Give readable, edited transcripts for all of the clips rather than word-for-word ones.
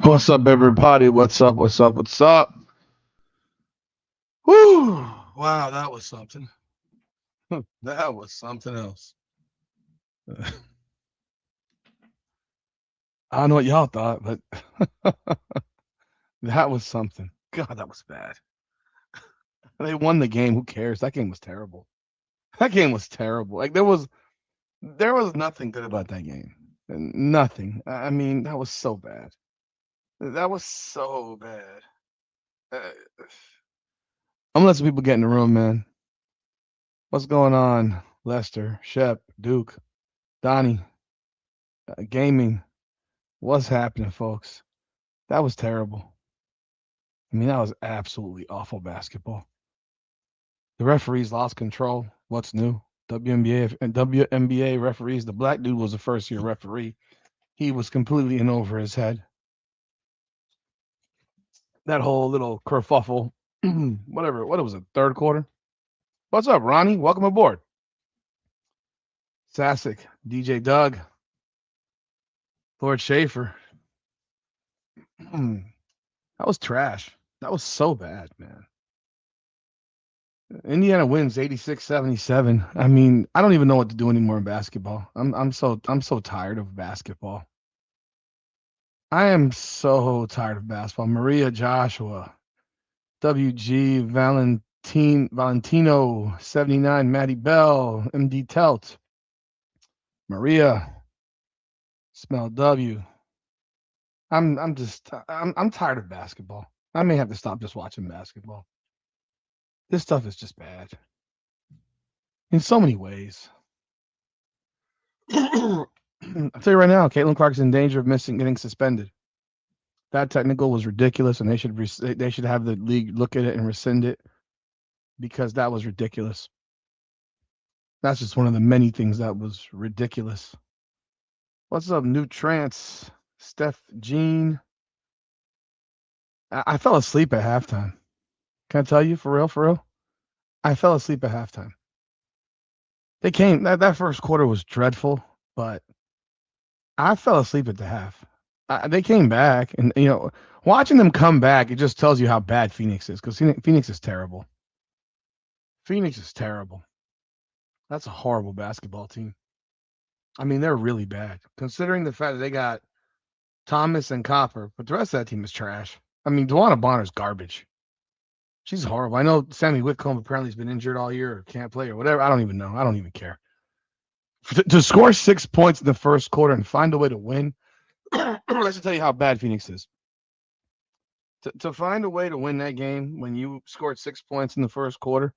What's up, everybody? What's up? What's up? What's up? Whew! Wow, that was something. That was something else. I don't know what y'all thought, but that was something. God, that was bad. They won the game. Who cares? That game was terrible. That game was terrible. Like there was nothing good about that game. Nothing. I mean, that was so bad. That was so bad. Uh, I'm gonna let some people get in the room, man. What's going on? Lester, Shep, Duke, Donnie, gaming. What's happening, folks? That was terrible. I mean, that was absolutely awful basketball. The referees lost control. What's new? WNBA referees. The black dude was a first year referee. He was completely in over his head. That whole little kerfuffle, whatever. What was it? Third quarter. What's up, Ronnie? Welcome aboard. Sasic, DJ Doug, Lord Schaefer. That was trash. That was so bad, man. Indiana wins 86-77. I mean, I don't even know what to do anymore in basketball. I'm so tired of basketball. I am so tired of basketball. Maria Joshua, WG Valentino 79, Maddie Bell, MD Telt, Maria, Smell W. I'm tired of basketball. I may have to stop just watching basketball. This stuff is just bad in so many ways. I'll tell you right now, Caitlin Clark's in danger of missing getting suspended. That technical was ridiculous, and they should have the league look at it and rescind it because that was ridiculous. That's just one of the many things that was ridiculous. What's up, New Trance, Steph Jean? I fell asleep at halftime. Can I tell you for real? For real, I fell asleep at halftime. They came that first quarter was dreadful, but I fell asleep at the half. They came back, and watching them come back, it just tells you how bad Phoenix is because Phoenix is terrible. Phoenix is terrible. That's a horrible basketball team. I mean, they're really bad considering the fact that they got Thomas and Copper, but the rest of that team is trash. I mean, Dewana Bonner's garbage. She's horrible. I know Sammy Whitcomb apparently has been injured all year or can't play or whatever. I don't even know. I don't even care. To score 6 points in the first quarter and find a way to win, let's just tell you how bad Phoenix is. To find a way to win that game when you scored 6 points in the first quarter,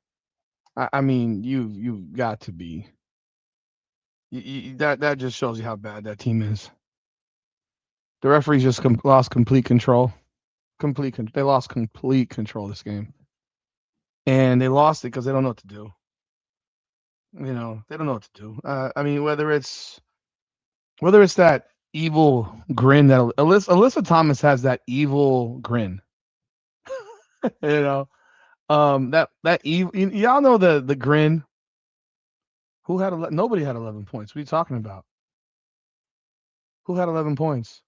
I mean, you got to be. That just shows you how bad that team is. The referees just lost complete control. They lost complete control of this game, and they lost it because they don't know what to do. They don't know what to do. I mean, whether it's that evil grin that Alyssa Thomas has that evil grin. you know, that evil. Y'all know the grin. Who had nobody had 11 points? What are you talking about? Who had 11 points?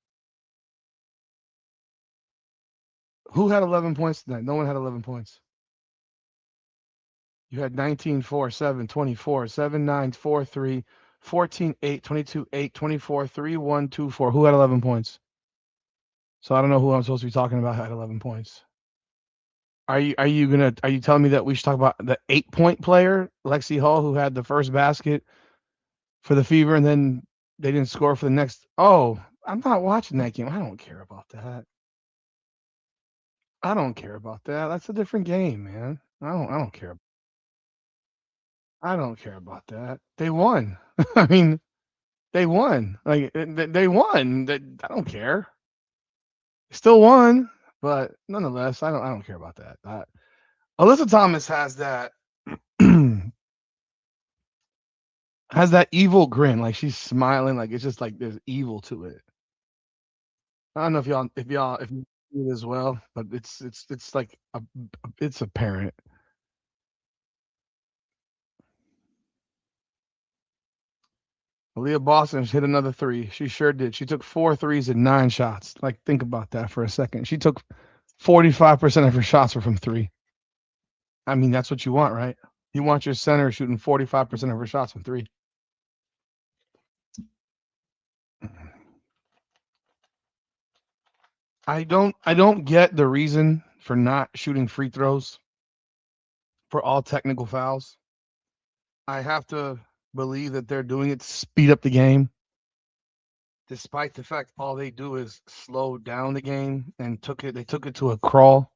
Who had 11 points tonight? No one had 11 points. You had 19, 4, 7, 24, 7, 9, 4, 3, 14, 8, 22, 8, 24, 3, 1, 2, 4. Who had 11 points? So I don't know who I'm supposed to be talking about had 11 points. Are you telling me that we should talk about the 8-point player, Lexi Hall, who had the first basket for the Fever and then they didn't score for the next? Oh, I'm not watching that game. I don't care about that. I don't care about that. That's a different game, man. I don't care. I don't care about that. They won. I mean, they won. Like they won. I don't care. Still won, but nonetheless, I don't care about that. Alyssa Thomas has that has that evil grin, like she's smiling, like it's just like there's evil to it. I don't know if you see it as well, but it's like it's apparent. Aaliyah Boston hit another three. She sure did. She took 4 threes and 9 shots. Like, think about that for a second. She took 45% of her shots were from three. I mean, that's what you want, right? You want your center shooting 45% of her shots from three. I don't get the reason for not shooting free throws for all technical fouls. I have to believe that they're doing it to speed up the game, despite the fact all they do is slow down the game and they took it to a crawl.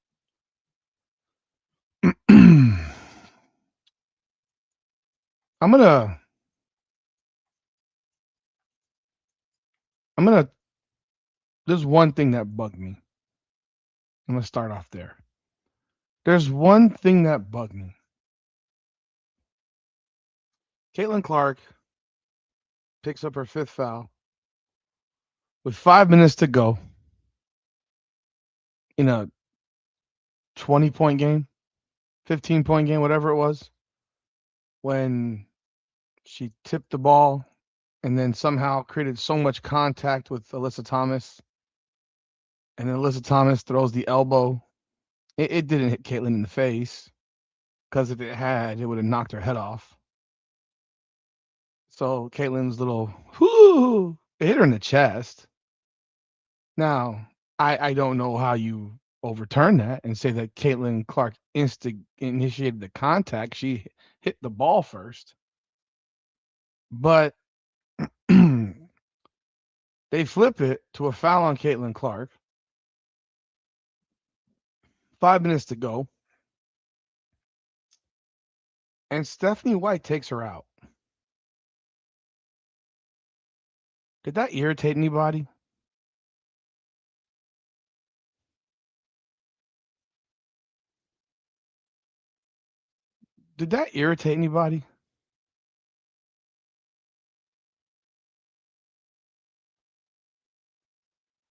I'm gonna I'm gonna there's one thing that bugged me. I'm gonna start off there. There's one thing that bugged me. Caitlin Clark picks up her fifth foul with 5 minutes to go in a 20-point game, 15-point game, whatever it was, when she tipped the ball and then somehow created so much contact with Alyssa Thomas. And then Alyssa Thomas throws the elbow. It didn't hit Caitlin in the face, because if it had, it would have knocked her head off. So Caitlin's little whoo, it hit her in the chest. Now, I don't know how you overturn that and say that Caitlin Clark initiated the contact. She hit the ball first. But they flip it to a foul on Caitlin Clark. 5 minutes to go. And Stephanie White takes her out. Did that irritate anybody? Did that irritate anybody?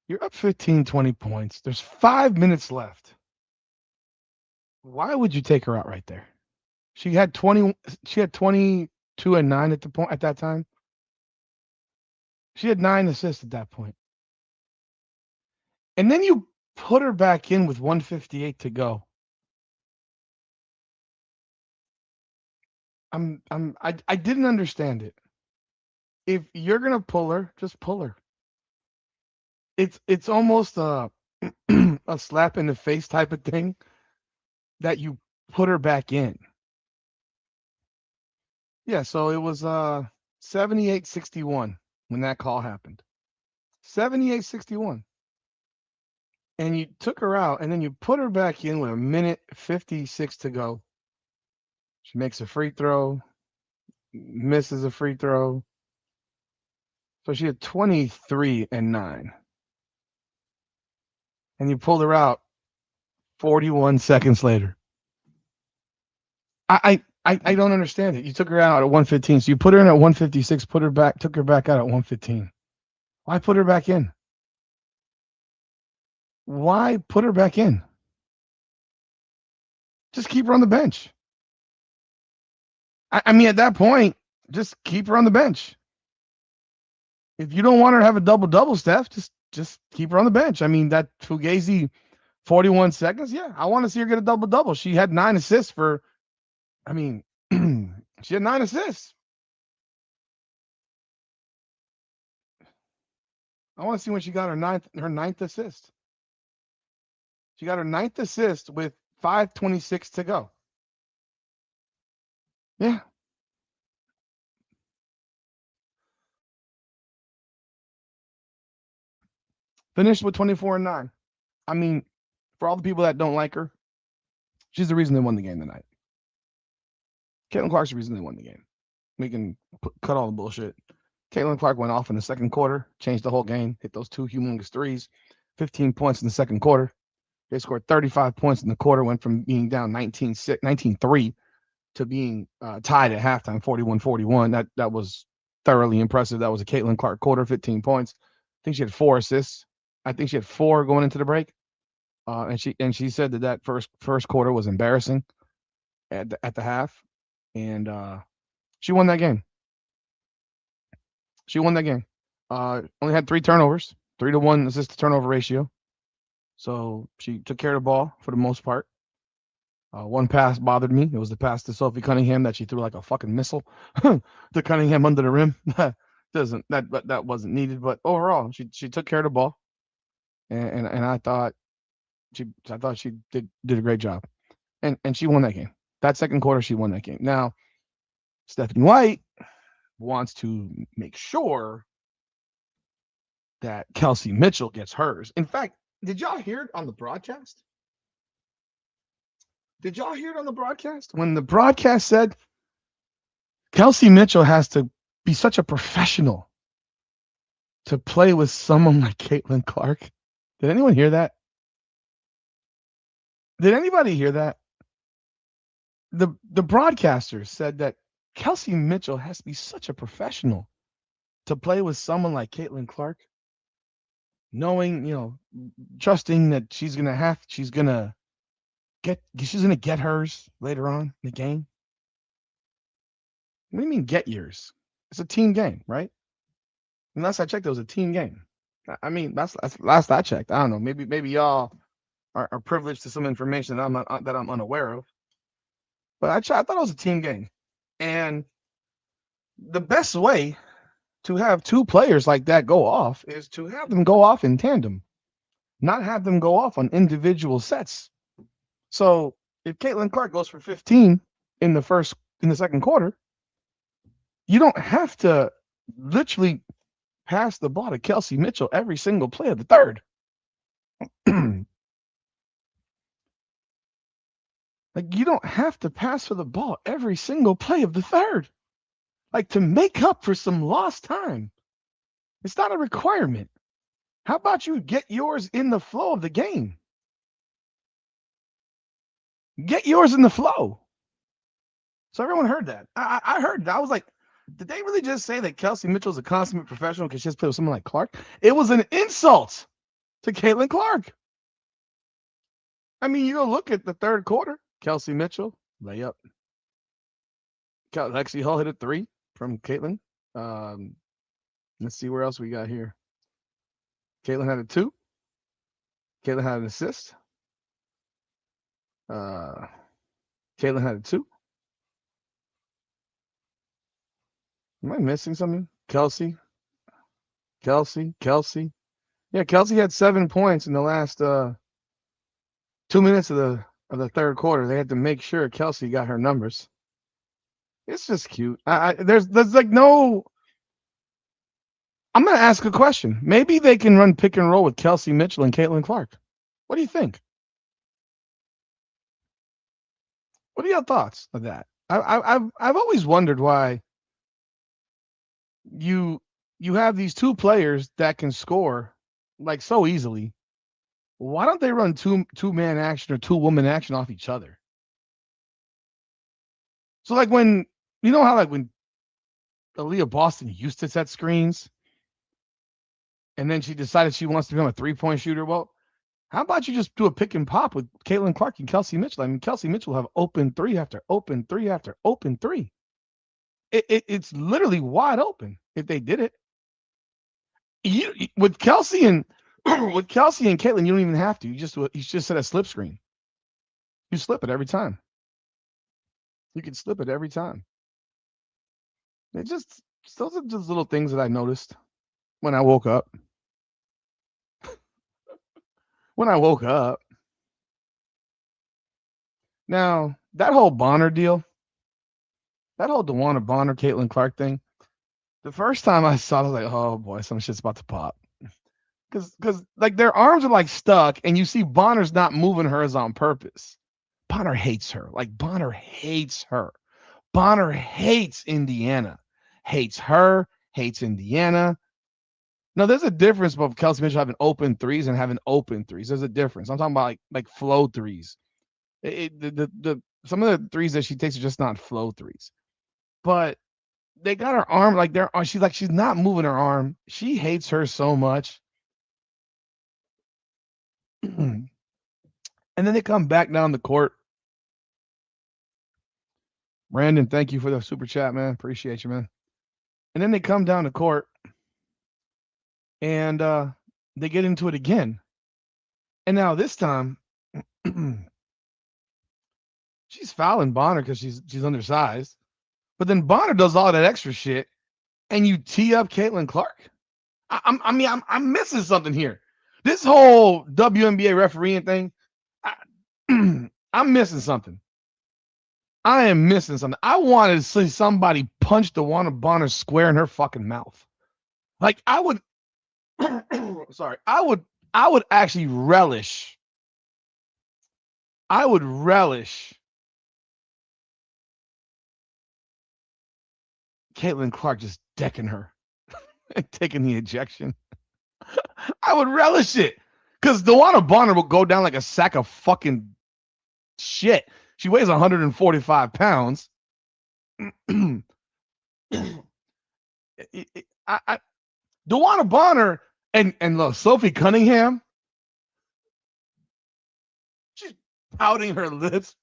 You're up 15, 20 points. There's 5 minutes left. Why would you take her out right there? She had 22 and 9 at that time. She had 9 assists at that point. And then you put her back in with 158 to go. I didn't understand it. If you're gonna pull her, just pull her. It's almost a a slap in the face type of thing that you put her back in. Yeah, so it was 78-61 when that call happened. 78-61. And you took her out and then you put her back in with a minute 56 to go. She makes a free throw, misses a free throw. So she had 23 and 9. And you pulled her out 41 seconds later. I don't understand it. You took her out at 115. So you put her in at 156, took her back out at 115. Why put her back in? Why put her back in? Just keep her on the bench. I mean, at that point, just keep her on the bench. If you don't want her to have a double-double, Steph, just keep her on the bench. I mean, that Fugazi 41 seconds, yeah, I want to see her get a double-double. She had 9 assists she had 9 assists. I want to see when she got her ninth assist. She got her ninth assist with 5:26 to go. Yeah. Finished with 24 and 9. I mean, for all the people that don't like her, she's the reason they won the game tonight. Caitlin Clark's the reason they won the game. We can cut all the bullshit. Caitlin Clark went off in the second quarter, changed the whole game, hit those 2 humongous threes, 15 points in the second quarter. They scored 35 points in the quarter, went from being down 19-3 to being tied at halftime, 41-41. That was thoroughly impressive. That was a Caitlin Clark quarter, 15 points. I think she had 4 assists. I think she had 4 going into the break. And she said that first quarter was embarrassing at the half, and she won that game. She won that game. Only had 3 turnovers, 3-to-1 assist to turnover ratio. So she took care of the ball for the most part. One pass bothered me. It was the pass to Sophie Cunningham that she threw like a fucking missile to Cunningham under the rim. That wasn't needed. But overall, she took care of the ball, and I thought she did a great job, and she won that game. That second quarter, she won that game. Now Stephanie White wants to make sure that Kelsey Mitchell gets hers. In fact, did y'all hear it on the broadcast? Did y'all hear it on the broadcast? When the broadcast said Kelsey Mitchell has to be such a professional to play with someone like Caitlin Clark. Did anyone hear that? Did anybody hear that? The broadcaster said that Kelsey Mitchell has to be such a professional to play with someone like Caitlin Clark, knowing, trusting that she's gonna get hers later on in the game. What do you mean get yours? It's a team game, right? Unless I checked, it was a team game. I mean, that's last I checked. I don't know. Maybe y'all are privileged to some information that I'm unaware of. But I thought it was a team game, and the best way to have two players like that go off is to have them go off in tandem, not have them go off on individual sets. So if Caitlin Clark goes for 15 in the second quarter, you don't have to literally pass the ball to Kelsey Mitchell every single play of the third. Like, you don't have to pass for the ball every single play of the third. Like, to make up for some lost time. It's not a requirement. How about you get yours in the flow of the game? Get yours in the flow. So everyone heard that. I heard that. I was like, did they really just say that Kelsey Mitchell's a consummate professional because she has played with someone like Clark? It was an insult to Caitlin Clark. I mean, you go look at the third quarter. Kelsey Mitchell, layup. Lexi Hull hit a 3 from Caitlin. Let's see where else we got here. Caitlin had a 2. Caitlin had an assist. Caitlin had a 2. Am I missing something? Kelsey. Yeah, Kelsey had 7 points in the last 2 minutes of the third quarter. They had to make sure Kelsey got her numbers. It's just cute. There's like no. I'm gonna ask a question. Maybe they can run pick and roll with Kelsey Mitchell and Caitlin Clark. What do you think? What are your thoughts of that? I've always wondered why you have these two players that can score like so easily. Why don't they run two-man action or two-woman action off each other? So like when how like when Aaliyah Boston used to set screens and then she decided she wants to become a three-point shooter. Well, how about you just do a pick and pop with Caitlin Clark and Kelsey Mitchell? I mean, Kelsey Mitchell will have open 3 after open 3 after open 3. It's literally wide open if they did it. With Kelsey and Caitlin, you don't even have to. You just set a slip screen. You slip it every time. You can slip it every time. Those are just little things that I noticed when I woke up. Now, that whole Bonner deal, that whole DeWanna Bonner, Caitlin Clark thing, the first time I saw it, I was like, oh boy, some shit's about to pop. Because like their arms are like stuck, and you see Bonner's not moving hers on purpose. Bonner hates her. Like Bonner hates her. Bonner hates Indiana. Hates her, hates Indiana. Now, there's a difference about Kelsey Mitchell having open threes and having open threes. There's a difference. I'm talking about like flow threes. Some of the threes that she takes are just not flow threes. But they got her arm like she's not moving her arm. She hates her so much. And then they come back down the court. Brandon, thank you for the super chat, man. Appreciate you, man. And then they come down the court and they get into it again. And now this time, she's fouling Bonner because she's undersized. But then Bonner does all that extra shit, and you tee up Caitlin Clark. I'm missing something here. This whole WNBA refereeing thing, I, I'm missing something. I am missing something. I wanted to see somebody punch DeWanna Bonner square in her fucking mouth. Like I would, sorry, I would actually relish. I would relish Caitlin Clark just decking her and taking the ejection. I would relish it because DeWanna Bonner will go down like a sack of fucking shit. She weighs 145 pounds. I, DeWanna Bonner and look, Sophie Cunningham, she's pouting her lips.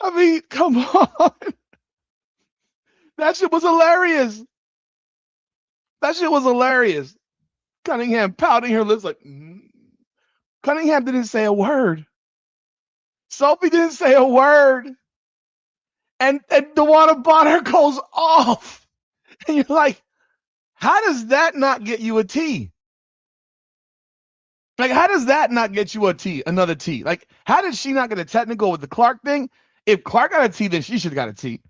I mean, come on. That shit was hilarious. That shit was hilarious. Cunningham pouting her lips like, Cunningham didn't say a word. Sophie didn't say a word. And DeWanna Bonner goes off. And you're like, how does that not get you a T? Like, how does that not get you a T, another T? Like, how did she not get a technical with the Clark thing? If Clark got a T, then she should have got a T.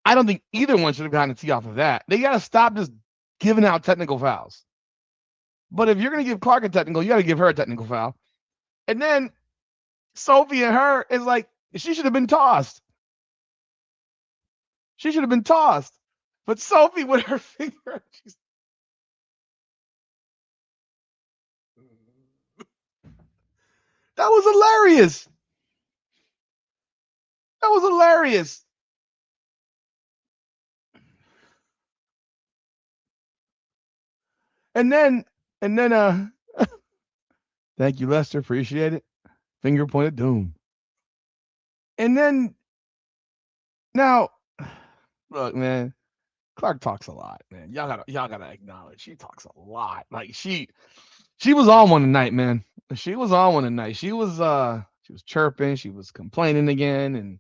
I don't think either one should have gotten a T off of that. They got to stop just giving out technical fouls. But if you're going to give Clark a technical, you got to give her a technical foul. And then Sophie and her is like, she should have been tossed. She should have been tossed. But Sophie with her finger, that was hilarious. That was hilarious. And then, and then, thank you, Lester. Appreciate it. Finger pointed doom. And then, now, look, man, Clark talks a lot, man. Y'all gotta acknowledge she talks a lot. Like she was on one tonight, man. She was on one tonight. She was chirping, she was complaining again, and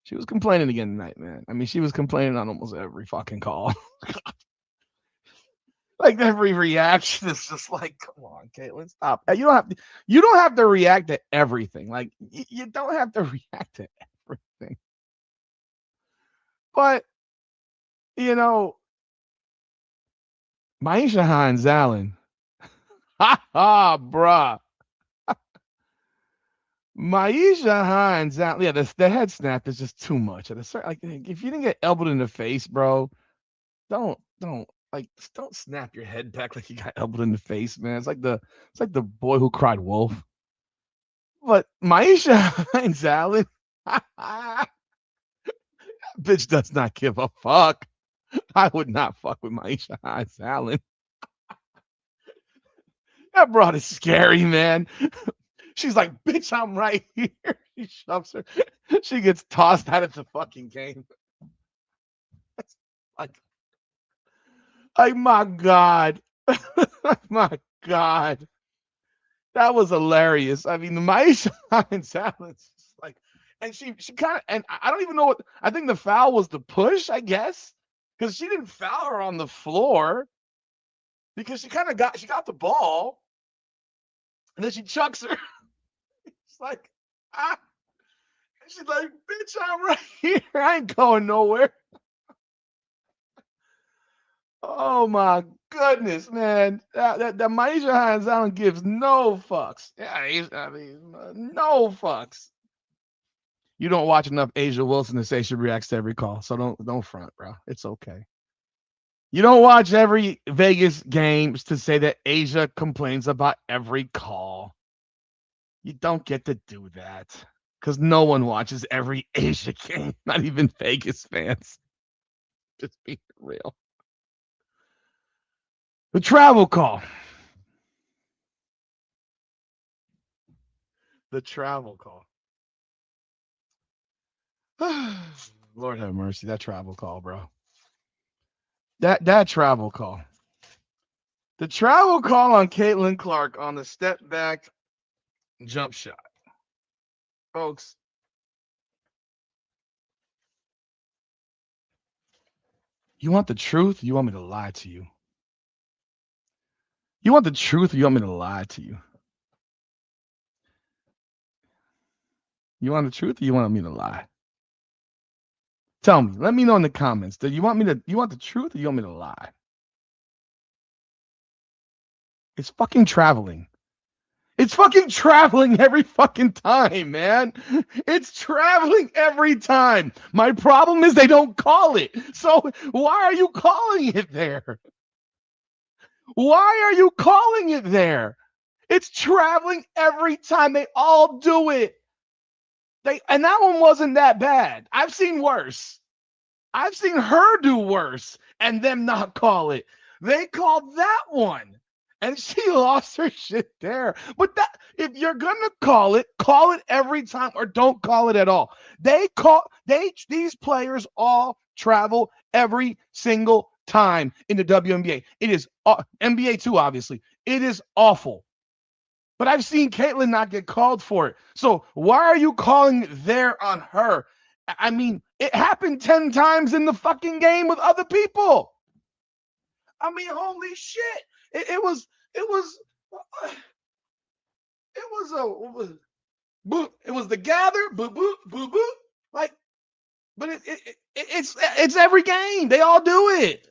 she was complaining again tonight, man. I mean, she was complaining on almost every fucking call. Like every reaction is just like, come on, Caitlin, stop. You don't have to react to everything. Like you don't have to react to everything. But you know, Maisha Hines Allen. Ha ha, bruh. Maisha Hines Allen. Yeah, the head snap is just too much. At a certain, like, if you didn't get elbowed in the face, bro, don't snap your head back like you got elbowed in the face, man. It's like the boy who cried wolf. But Maisha Hines Allen, bitch does not give a fuck. I would not fuck with Maisha Hines Allen. That broad is scary, man. She's like, bitch, I'm right here. She shoves her. She gets tossed out of the fucking game. Like, like my God. My God. That was hilarious. I mean, the Maisha Hines Allen's like, and she kind of, and I don't even know what, I think the foul was the push, I guess, because she didn't foul her on the floor because she got the ball and then she chucks her. It's like, ah, she's like, bitch, I'm right here. I ain't going nowhere. Oh my goodness, man. That Maisha Hines Allen gives no fucks. Yeah, I mean, no fucks. You don't watch enough Asia Wilson to say she reacts to every call, so don't front, bro. It's okay. You don't watch every Vegas games to say that Asia complains about every call. You don't get to do that because no one watches every Asia game, not even Vegas fans. Just be real. The travel call. The travel call. Lord have mercy. That travel call, bro. That travel call. The travel call on Caitlin Clark on the step back jump shot. Folks, you want the truth? You want me to lie to you? You want the truth or you want me to lie to you? You want the truth or you want me to lie? Tell me. Let me know in the comments. Do you want the truth or you want me to lie? It's fucking traveling. It's fucking traveling every fucking time, man. It's traveling every time. My problem is they don't call it. So why are you calling it there? Why are you calling it there? It's traveling every time. They all do it. And that one wasn't that bad. I've seen worse. I've seen her do worse and them not call it. They called that one. And she lost her shit there. But that if you're gonna call it every time or don't call it at all. These players all travel every single time in the WNBA. It is NBA too, obviously. It is awful. But I've seen Caitlyn not get called for it. So why are you calling it there on her? I mean, it happened 10 times in the fucking game with other people. I mean, holy shit. It was the gather, boo boo, boo boo. Like, but it's every game. They all do it.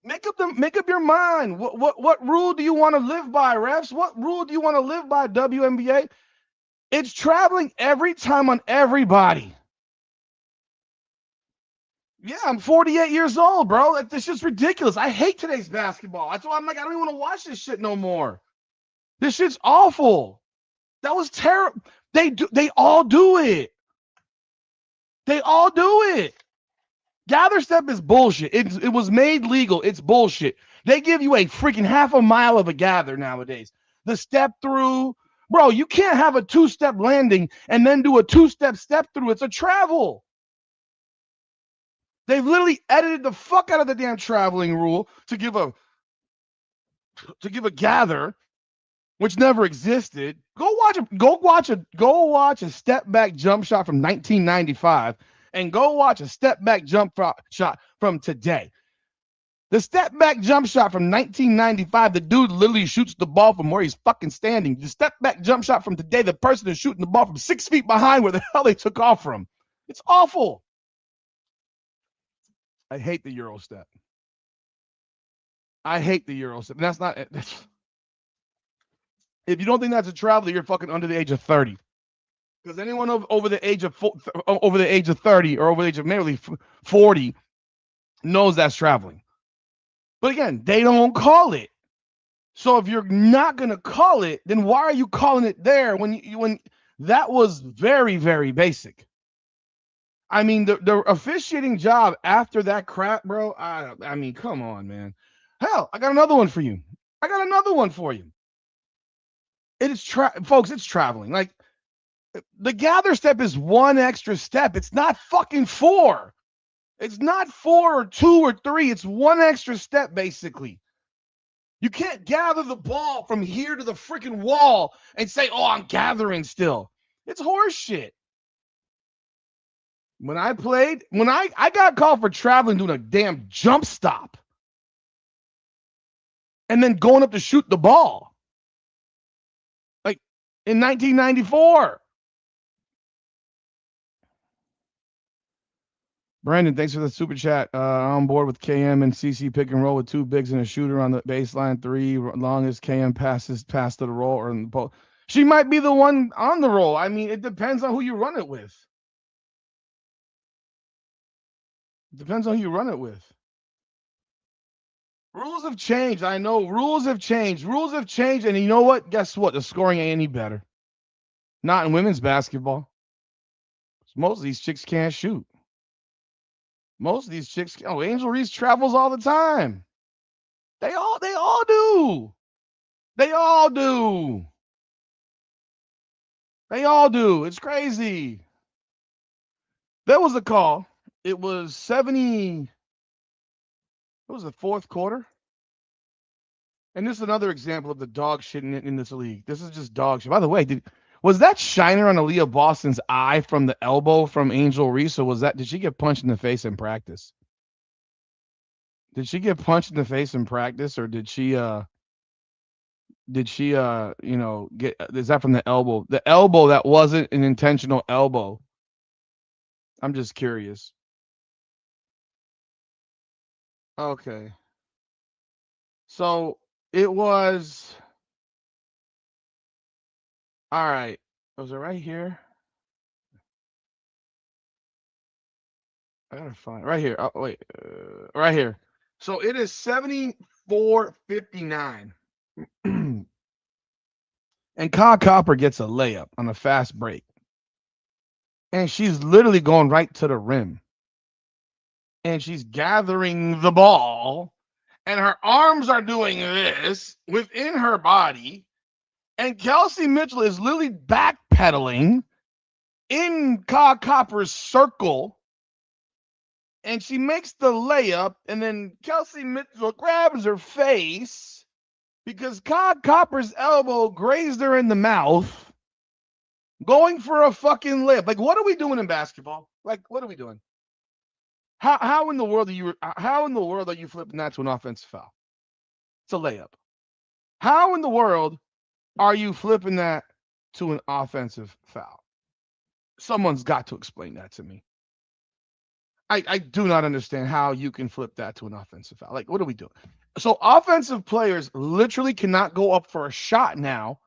Make up your mind. What rule do you want to live by, refs? What rule do you want to live by, WNBA? It's traveling every time on everybody. Yeah, I'm 48 years old, bro. This shit's ridiculous. I hate today's basketball. That's why I'm like, I don't even want to watch this shit no more. This shit's awful. That was terrible. They all do it. They all do it. Gather step is bullshit. It was made legal. It's bullshit. They give you a freaking half a mile of a gather nowadays. The step through, bro, you can't have a two-step landing and then do a two-step step through. It's a travel. They've literally edited the fuck out of the damn traveling rule to give a gather, which never existed. Go watch a step back jump shot from 1995 and go watch a step back jump shot from today. The step back jump shot from 1995, the dude literally shoots the ball from where he's fucking standing. The step back jump shot from today, the person is shooting the ball from 6 feet behind where the hell they took off from. It's awful. I hate the Euro step. I hate the Euro step. That's not. If you don't think that's a traveler, you're fucking under the age of 30. Because anyone over the age of 30 or over the age of nearly 40 knows that's traveling. But again, they don't call it. So if you're not gonna call it, then why are you calling it there when that was very, very basic? I mean, the officiating job after that crap, bro. I mean, come on, man. Hell, I got another one for you. I got another one for you. It is folks. It's traveling. Like the gather step is one extra step. It's not fucking 4. It's not 4 or 2 or 3. It's one extra step, basically. You can't gather the ball from here to the freaking wall and say, "Oh, I'm gathering still." It's horse shit. When I played, I got called for traveling doing a damn jump stop and then going up to shoot the ball. Like in 1994. Brandon, thanks for the super chat. On board with KM and CC pick and roll with 2 bigs and a shooter on the baseline, 3 longest KM passes pass to the roll or in the post. She might be the one on the roll. I mean, it depends on who you run it with. Depends on who you run it with. Rules have changed. I know rules have changed. Rules have changed. And you know what? Guess what? The scoring ain't any better. Not in women's basketball. Most of these chicks can't shoot. Most of these chicks, Angel Reese travels all the time. They all do. They all do. They all do. It's crazy. There was a call. It was 70. It was the fourth quarter. And this is another example of the dog shit in this league. This is just dog shit. By the way, was that shiner on Aaliyah Boston's eye from the elbow from Angel Reese, or did she get punched in the face in practice? Did she get punched in the face in practice, or get is that from the elbow? The elbow that wasn't an intentional elbow. I'm just curious. Okay. So it was all right. Was it right here? I gotta find right here. Oh wait, right here. So it is 74-59. And Kyle Copper gets a layup on a fast break. And she's literally going right to the rim. And she's gathering the ball. And her arms are doing this within her body. And Kelsey Mitchell is literally backpedaling in Kyle Copper's circle. And she makes the layup. And then Kelsey Mitchell grabs her face because Kyle Copper's elbow grazed her in the mouth, going for a fucking layup. Like, what are we doing in basketball? Like, what are we doing? How in the world are you flipping that to an offensive foul? It's a layup. How in the world are you flipping that to an offensive foul? Someone's got to explain that to me. I do not understand how you can flip that to an offensive foul. Like, what are we doing? So offensive players literally cannot go up for a shot now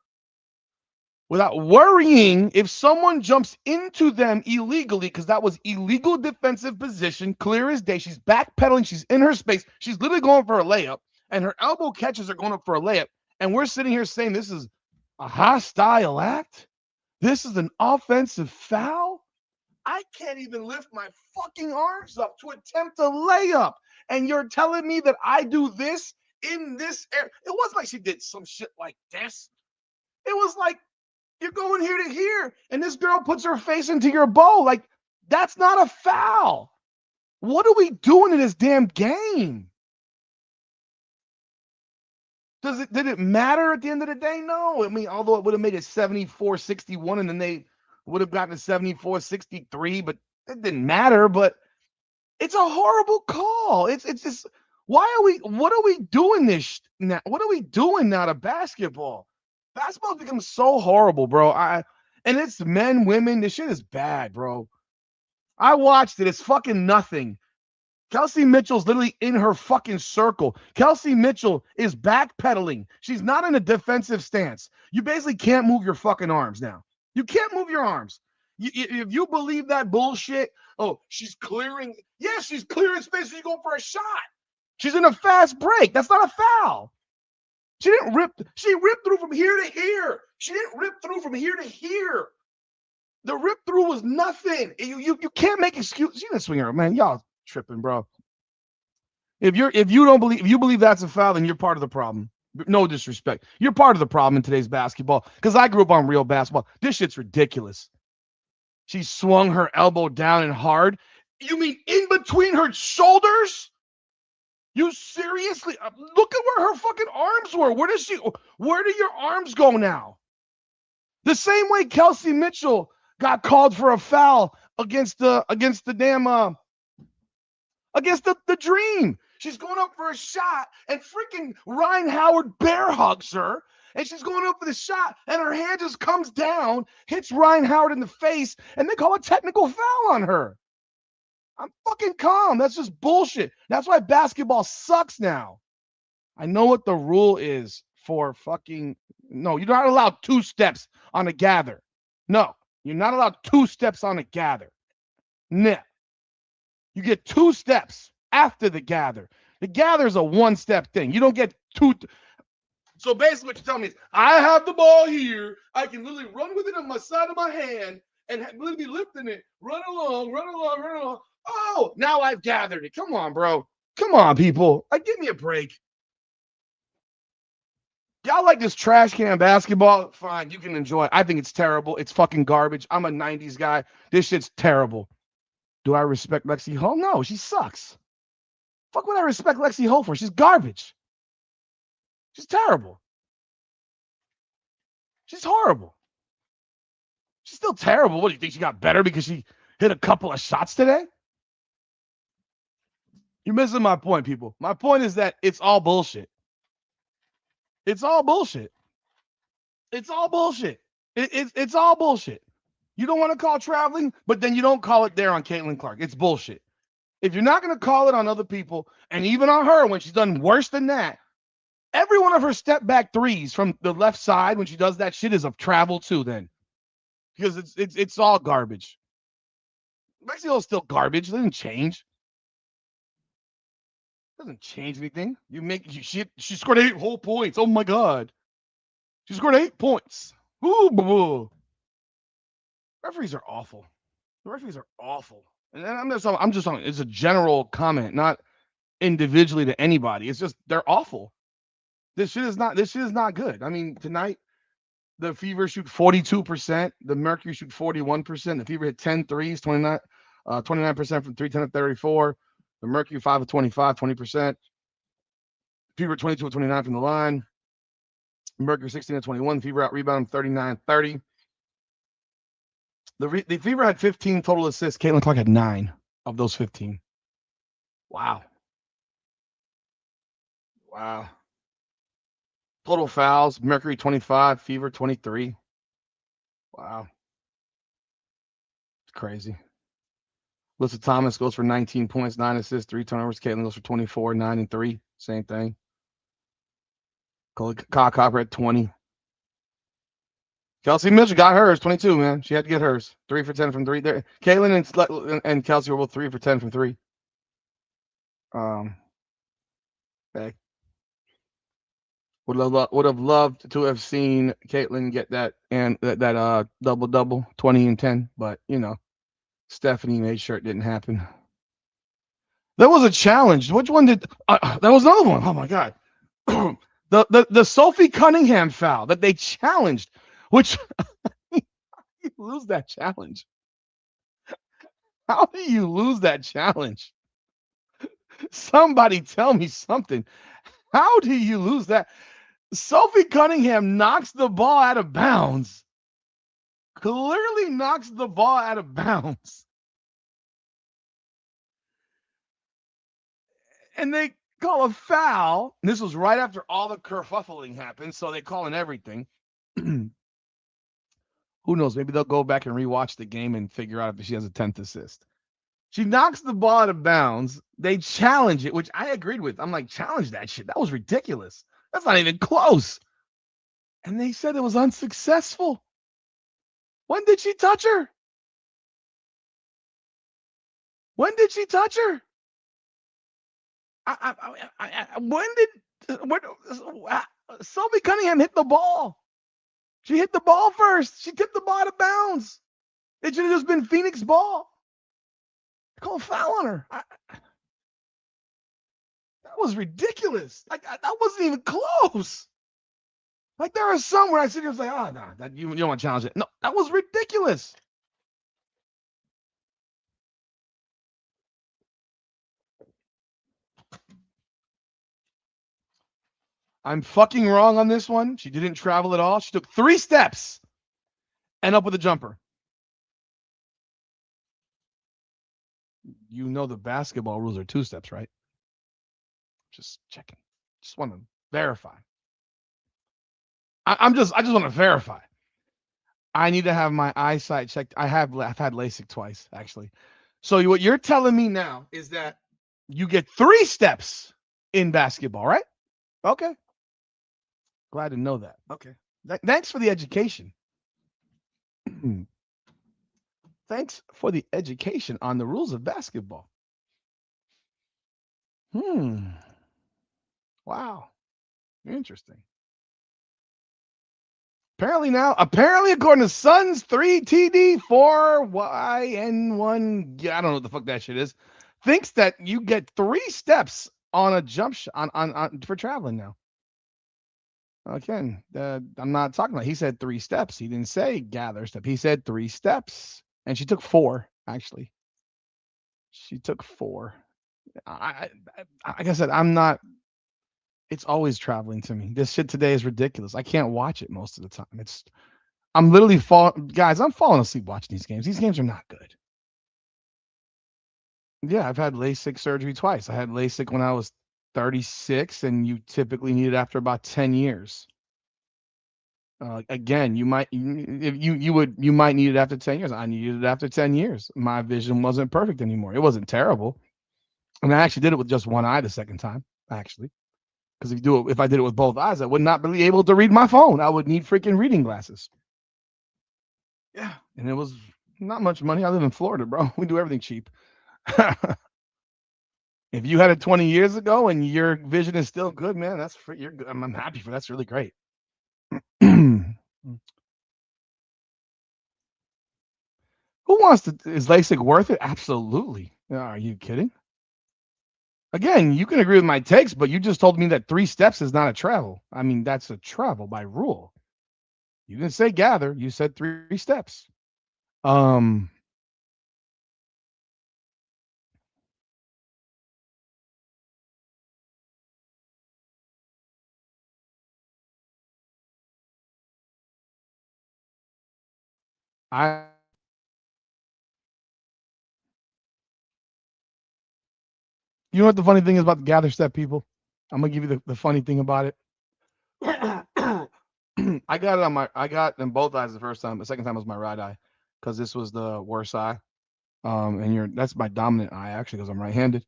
without worrying if someone jumps into them illegally, because that was illegal defensive position, clear as day. She's backpedaling. She's in her space. She's literally going for a layup, and her elbow catches are going up for a layup. And we're sitting here saying this is a hostile act? This is an offensive foul? I can't even lift my fucking arms up to attempt a layup. And you're telling me that I do this in this area? It wasn't like she did some shit like this. It was like, you're going here to here, and this girl puts her face into your bowl. Like, that's not a foul. What are we doing in this damn game? Did it matter at the end of the day? No. I mean, although it would have made it 74-61, and then they would have gotten to 74-63, but it didn't matter. But it's a horrible call. It's just, what are we doing this now? What are we doing now to basketball? Basketball becomes so horrible, bro. And it's men, women. This shit is bad, bro. I watched it. It's fucking nothing. Kelsey Mitchell's literally in her fucking circle. Kelsey Mitchell is backpedaling. She's not in a defensive stance. You basically can't move your fucking arms now. You can't move your arms. If you believe that bullshit, oh, she's clearing. Yeah, she's clearing space. She's going for a shot. She's in a fast break. That's not a foul. She ripped through from here to here. She didn't rip through from here to here. The rip through was nothing. You can't make excuses. She didn't swing her, man. Y'all tripping, bro. If you believe that's a foul, then you're part of the problem. No disrespect. You're part of the problem in today's basketball. Because I grew up on real basketball. This shit's ridiculous. She swung her elbow down and hard. You mean in between her shoulders? You seriously? Look at where her fucking arms were. Where do your arms go now? The same way Kelsey Mitchell got called for a foul against the Dream. She's going up for a shot, and freaking Ryan Howard bear hugs her, and she's going up for the shot, and her hand just comes down, hits Ryan Howard in the face, and they call a technical foul on her. I'm fucking calm. That's just bullshit. That's why basketball sucks now. I know what the rule is for fucking. No, you're not allowed 2 steps on a gather. No, you're not allowed 2 steps on a gather. No. You get 2 steps after the gather. The gather is a 1-step thing. You don't get 2. So basically what you're telling me is, I have the ball here. I can literally run with it on my side of my hand and literally be lifting it. Run along. Oh, now I've gathered it. Come on, bro. Come on, people. Give me a break. Y'all like this trash can basketball? Fine, you can enjoy it. I think it's terrible. It's fucking garbage. I'm a 90s guy. This shit's terrible. Do I respect Lexi Ho? No, she sucks. Fuck would I respect Lexi Ho for? She's garbage. She's terrible. She's horrible. She's still terrible. What do you think? She got better because she hit a couple of shots today? You're missing my point, people. My point is that it's all bullshit. It's all bullshit. It's all bullshit. It's all bullshit. You don't want to call traveling, but then you don't call it there on Caitlin Clark. It's bullshit. If you're not going to call it on other people, and even on her when she's done worse than that, every one of her step back threes from the left side when she does that shit is of travel too. Then because it's all garbage. Mexico's still garbage. It doesn't change. It doesn't change anything. She scored 8 whole points. Oh my god, she scored 8 points. Ooh, boo, boo. Referees are awful. The referees are awful. And I'm just talking. It's a general comment, not individually to anybody. It's just they're awful. This shit is not good. I mean, tonight the Fever shoot 42%, the Mercury shoot 41%, the Fever hit 10 threes, 29% from 3, 10 to 34. The Mercury 5 of 25, 20%. Fever 22 of 29 from the line. Mercury 16 of 21. Fever out rebound 39-30. The Fever had 15 total assists. Caitlin Clark had 9 of those 15. Wow. Total fouls, Mercury 25, Fever 23. Wow. It's crazy. Alyssa Thomas goes for 19 points, 9 assists, 3 turnovers. Caitlin goes for 24, 9 and 3. Same thing. Kyle Copper at 20. Kelsey Mitchell got hers, 22, man. She had to get hers. 3 for 10 from 3. There, Caitlin and Kelsey were both 3 for 10 from 3. Hey. Would have loved to have seen Caitlin get that double 20 and 10, but Stephanie made sure it didn't happen. There was a challenge. Which one did? There was another one. Oh my god, the Sophie Cunningham foul that they challenged. Which you lose that challenge? How do you lose that challenge? Somebody tell me something. How do you lose that? Sophie Cunningham knocks the ball out of bounds. Clearly knocks the ball out of bounds. And they call a foul. And this was right after all the kerfuffling happened, so they call in everything. Who knows? Maybe they'll go back and rewatch the game and figure out if she has a 10th assist. She knocks the ball out of bounds. They challenge it, which I agreed with. I'm like, challenge that shit. That was ridiculous. That's not even close. And they said it was unsuccessful. When did she touch her? When did she touch her? Sophie Cunningham hit the ball? She hit the ball first. She tipped the ball out of bounds. It should have just been Phoenix ball. Call a foul on her. That was ridiculous. That wasn't even close. Like there are some where I sit here and say, "Oh no, that you don't want to challenge it." No, that was ridiculous. I'm fucking wrong on this one. She didn't travel at all. She took 3 steps and up with a jumper. You know the basketball rules are 2 steps, right? Just checking. Just want to verify. I just want to verify. I need to have my eyesight checked. I've had LASIK twice, actually. So what you're telling me now is that you get 3 steps in basketball, right? Okay. Glad to know that. Okay. Thanks for the education. Thanks for the education on the rules of basketball. Wow. Interesting. Apparently, according to Suns 3 TD 4 YN1, I don't know what the fuck that shit is, thinks that you get 3 steps on a jump shot on for traveling now. Again, I'm not talking about. He said 3 steps. He didn't say gather step. He said 3 steps, and she took four. Actually, she took four. Like I said, I'm not. It's always traveling to me. This shit today is ridiculous. I can't watch it most of the time. I'm literally guys. I'm falling asleep watching these games. These games are not good. Yeah, I've had LASIK surgery twice. I had LASIK when I was 36, and you typically need it after about 10 years. Again, if you might need it after 10 years. I needed it after 10 years. My vision wasn't perfect anymore. It wasn't terrible. And I actually did it with just one eye the second time, actually. Because if I did it with both eyes, I would not be able to read my phone. I would need freaking reading glasses. Yeah. And it was not much money. I live in Florida, bro. We do everything cheap. If you had it 20 years ago and your vision is still good, man, you're good. I'm happy for that's really great. Who wants to is LASIK worth it? Absolutely. Are you kidding? Again, you can agree with my takes, but you just told me that 3 steps is not a travel. I mean, that's a travel by rule. You didn't say gather, you said 3 steps. Um I you know what the funny thing is about the gather step people? I'm gonna give you the funny thing about it. I got in both eyes the first time. The second time was my right eye because this was the worst eye. And that's my dominant eye actually because I'm right-handed.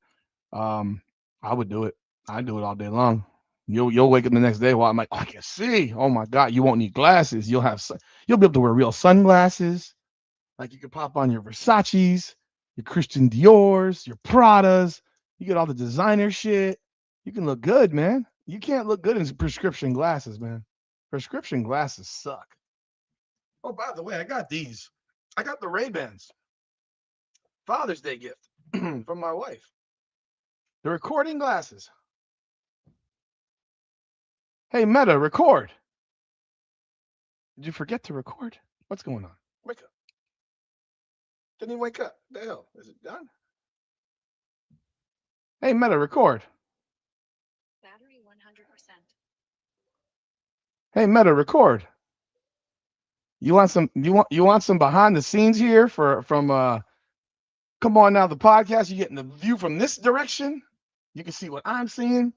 Um, I would do it. I do it all day long. You'll wake up the next day while I'm like, oh, I can see. Oh my god, you won't need glasses. You'll be able to wear real sunglasses. Like you can pop on your Versace's, your Christian Dior's, your Pradas. You get all the designer shit. You can look good, man. You can't look good in prescription glasses, man. Prescription glasses suck. Oh, by the way, I got these. I got the Ray-Bans. Father's Day gift from my wife. The recording glasses. Hey, Meta, record. Did you forget to record? What's going on? Wake up. Didn't he wake up? The hell? Is it done? Hey, Meta, record. Battery 100%. Hey, Meta, record. You want some behind the scenes here from come on now the podcast. You're getting the view from this direction. You can see what I'm seeing.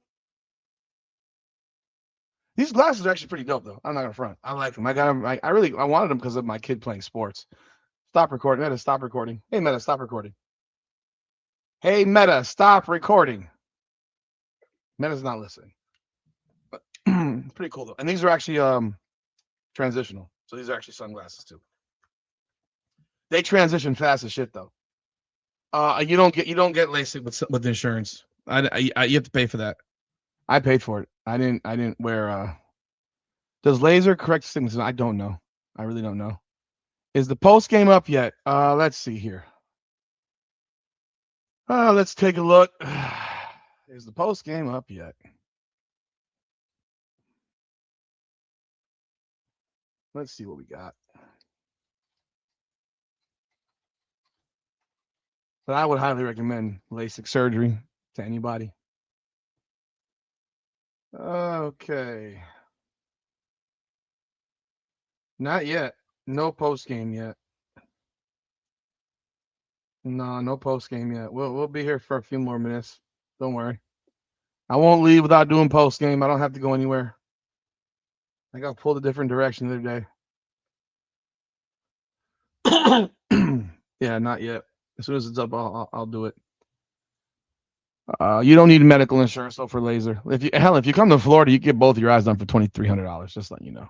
These glasses are actually pretty dope, though. I'm not gonna front. I like them. I got them. I wanted them because of my kid playing sports. Stop recording. Meta, stop recording. Hey, Meta, stop recording. Hey, Meta, stop recording. Meta's not listening. But it's pretty cool though. And these are actually transitional. So these are actually sunglasses too. They transition fast as shit though. You don't get LASIK with insurance. You have to pay for that. I paid for it. I didn't wear. Does laser correct signals? I don't know. I really don't know. Is the post game up yet? Let's see here. Let's take a look. Is the post game up yet? Let's see what we got. But I would highly recommend LASIK surgery to anybody. Okay. Not yet. No post game yet. No, no post game yet. We'll be here for a few more minutes. Don't worry. I won't leave without doing post game. I don't have to go anywhere. I got pulled a different direction the other day. Yeah, not yet. As soon as it's up, I'll do it. You don't need medical insurance though for laser. If you come to Florida, you get both your eyes done for $2,300. Just letting you know.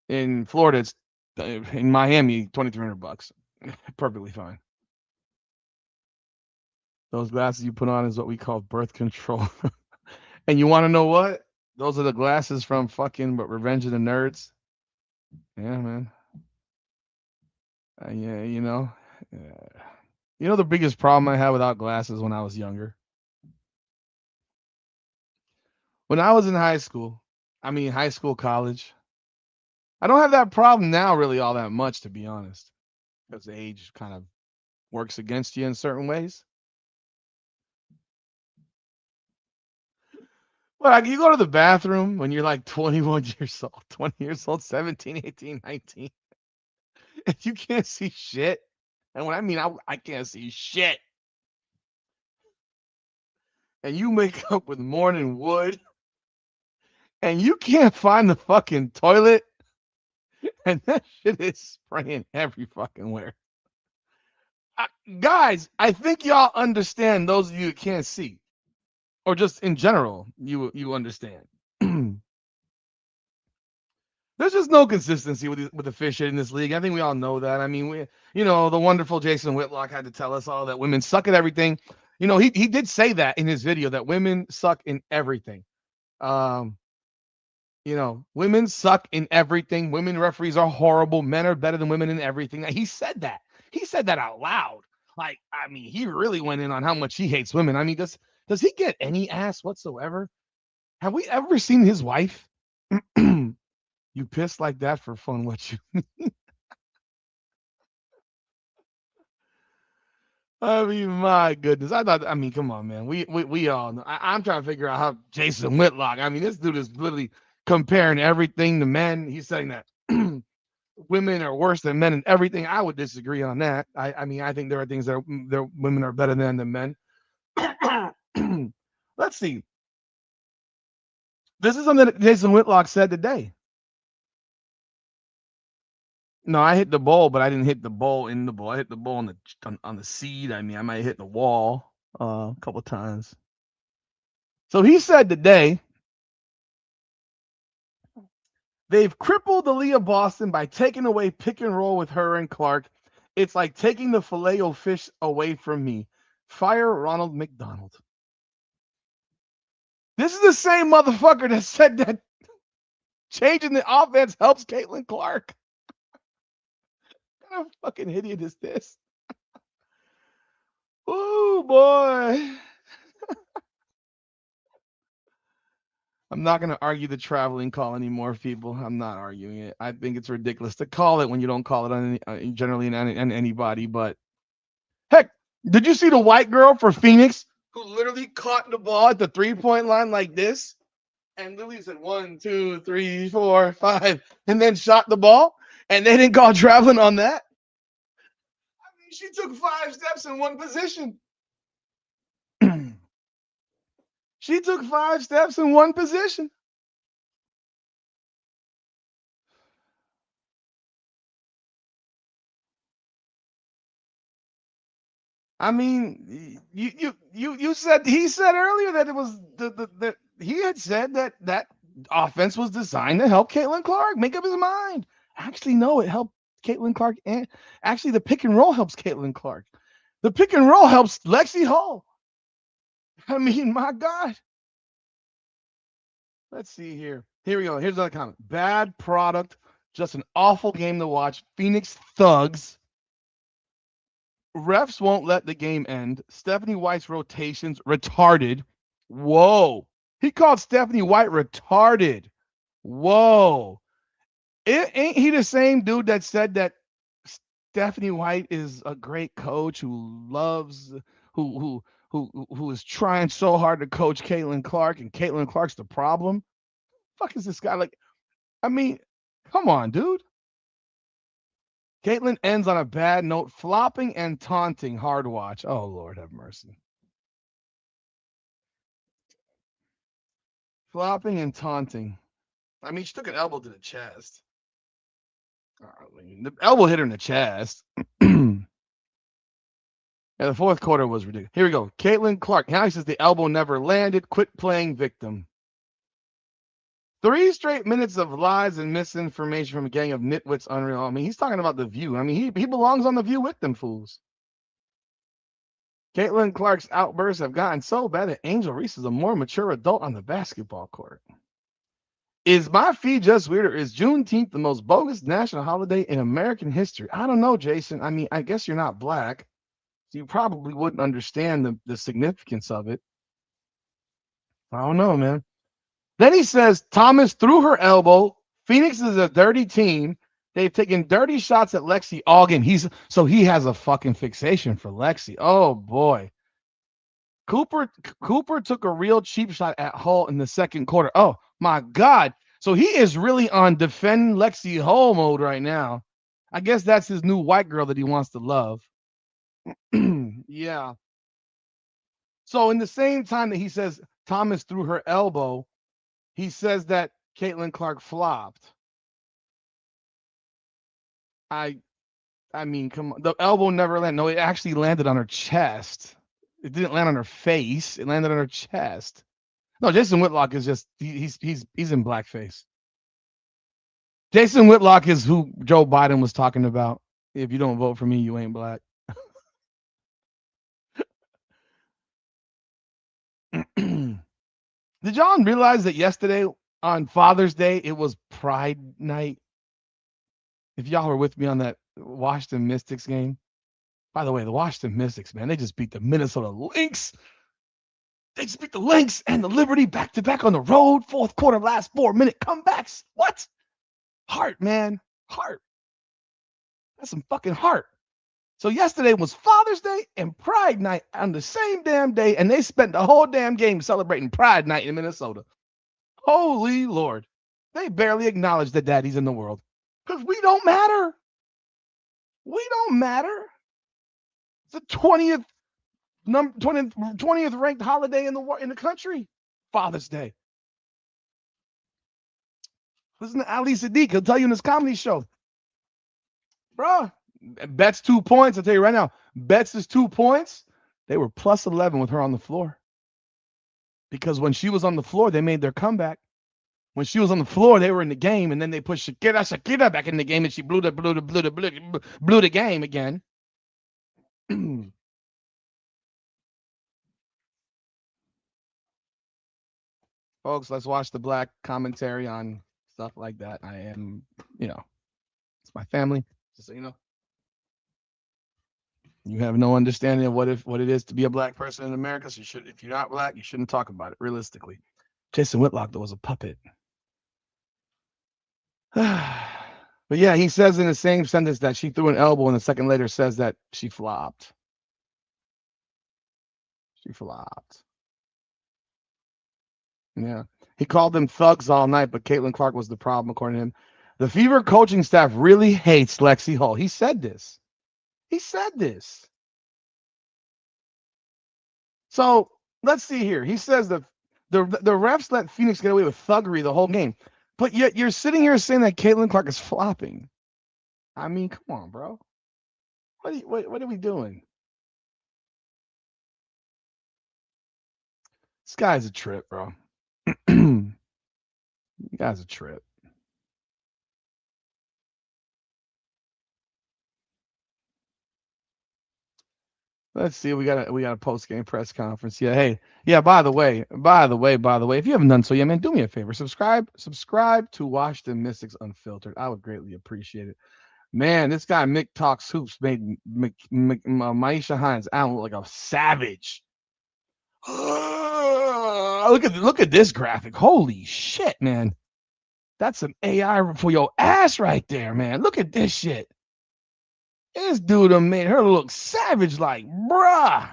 In Florida, it's in Miami, $2,300. Perfectly fine. Those glasses you put on is what we call birth control. And you want to know what? Those are the glasses from fucking Revenge of the Nerds. Yeah, man. Yeah, you know. Yeah. You know the biggest problem I had without glasses when I was younger? When I was in high school, I mean, high school, college. I don't have that problem now, really, all that much, to be honest, because age kind of works against you in certain ways. But like, you go to the bathroom when you're like 21 years old, 20 years old, 17, 18, 19, and you can't see shit. And when I mean I can't see shit, and you make up with morning wood, and you can't find the fucking toilet, and that shit is spraying every fucking where. I, Guys, I think y'all understand. Those of you who can't see, or just in general, you understand. There's just no consistency with the fish in this league. I think we all know that. I mean, the wonderful Jason Whitlock had to tell us all that women suck at everything. He did say that in his video that women suck in everything. Um, women suck in everything. Women referees are horrible. Men are better than women in everything. He said that. He said that out loud. Like, I mean, he really went in on how much he hates women. I mean, does he get any ass whatsoever? Have we ever seen his wife? You pissed like that for fun? What you? I mean, my goodness. I thought. I mean, come on, man. We all know. I'm trying to figure out how Jason Whitlock. I mean, this dude is literally comparing everything to men. He's saying that women are worse than men and everything. I would disagree on that. I mean, I think there are things that women are better than the men. Let's see. This is something that Jason Whitlock said today. No, I hit the ball, but I didn't hit the ball in the ball. I hit the ball on the seed. I mean, I might hit the wall a couple times. So he said today they've crippled Aaliyah Boston by taking away pick and roll with her and Clark. It's like taking the Filet-O-Fish away from me. Fire Ronald McDonald. This is the same motherfucker that said that changing the offense helps Caitlin Clark. What kind of fucking idiot is this? Oh boy. I'm not going to argue the traveling call anymore, people. I'm not arguing it. I think it's ridiculous to call it when you don't call it on generally on anybody. But heck, did you see the white girl for Phoenix who literally caught the ball at the 3-point line like this? And literally said 1, 2, 3, 4, 5, and then shot the ball? And they didn't call traveling on that? I mean, she took 5 steps in one position. She took 5 steps in one position. I mean, you said he said earlier that it was the he had said that offense was designed to help Caitlin Clark make up his mind. Actually, no, it helped Caitlin Clark, and actually the pick and roll helps Caitlin Clark. The pick and roll helps Lexi Hall. I mean, my God. Let's see here. Here we go. Here's another comment. Bad product, just an awful game to watch. Phoenix thugs. Refs won't let the game end. Stephanie White's rotations retarded. Whoa. He called Stephanie White retarded. Whoa. Ain't he the same dude that said that Stephanie White is a great coach who loves who is trying so hard to coach Caitlin Clark, and Caitlin Clark's the problem? Fuck is this guy like? I mean, come on, dude. Caitlin ends on a bad note, flopping and taunting. Hard watch. Oh, Lord have mercy. Flopping and taunting. I mean, she took an elbow to the chest. I mean, the elbow hit her in the chest. Yeah, the fourth quarter was ridiculous. Here we go. Caitlin Clark. Now he says the elbow never landed. Quit playing victim. 3 straight minutes of lies and misinformation from a gang of nitwits. Unreal. I mean, he's talking about The View. I mean, he belongs on The View with them fools. Caitlin Clark's outbursts have gotten so bad that Angel Reese is a more mature adult on the basketball court. Is my feed just weird, or is Juneteenth the most bogus national holiday in American history? I don't know, Jason. I mean, I guess you're not black, so you probably wouldn't understand the significance of it. I don't know, man. Then he says Thomas threw her elbow. Phoenix is a dirty team. They've taken dirty shots at Lexi all game. He has a fucking fixation for Lexi. Oh boy. Cooper Cooper took a real cheap shot at Hull in the second quarter. Oh my God. So he is really on defend Lexi Hull mode right now. I guess that's his new white girl that he wants to love. Yeah. So in the same time that he says Thomas threw her elbow, he says that Caitlin Clark flopped. I I mean, come on. The elbow never landed. No, it actually landed on her chest. It didn't land on her face. It landed on her chest. No, Jason Whitlock is just he's in blackface. Jason Whitlock is who Joe Biden was talking about. If you don't vote for me, you ain't black. Did y'all realize that yesterday on Father's Day it was Pride Night? If y'all were with me on that Washington Mystics game. By the way, the Washington Mystics, man, they just beat the Minnesota Lynx. They just beat the Lynx and the Liberty back to back on the road. Fourth quarter, last 4-minute comebacks. What? Heart, man. Heart. That's some fucking heart. So yesterday was Father's Day and Pride Night on the same damn day, and they spent the whole damn game celebrating Pride Night in Minnesota. Holy Lord. They barely acknowledge the daddies in the world. Because we don't matter. We don't matter. It's the 20th ranked holiday in the country. Father's Day. Listen to Ali Sadiq. He'll tell you in his comedy show. Bruh, Betts 2 points. I'll tell you right now. Betts is 2 points. They were plus 11 with her on the floor. Because when she was on the floor, they made their comeback. When she was on the floor, they were in the game, and then they put Shakira back in the game, and she blew the game again. Folks, let's watch the black commentary on stuff like that. I am, it's my family. Just so you know, you have no understanding of what it is to be a black person in America. So if you're not black, you shouldn't talk about it realistically. Jason Whitlock, though, was a puppet. But yeah, he says in the same sentence that she threw an elbow, and a second later says that she flopped. She flopped. Yeah. He called them thugs all night, but Caitlin Clark was the problem, according to him. The Fever coaching staff really hates Lexi Hull. He said this. He said this. So let's see here. He says the refs let Phoenix get away with thuggery the whole game. But yet you're sitting here saying that Caitlin Clark is flopping. I mean, come on, bro. What are we doing? This guy's a trip, bro. You guy's a trip. Let's see. We got a post game press conference. Yeah. Hey. Yeah. By the way. If you haven't done so yet, man, do me a favor. Subscribe to Washington Mystics Unfiltered. I would greatly appreciate it. Man, this guy Mick Talks Hoops made Maisha Hines out look like a savage. Look at this graphic. Holy shit, man. That's some AI for your ass right there, man. Look at this shit. This dude made her look savage like, bruh.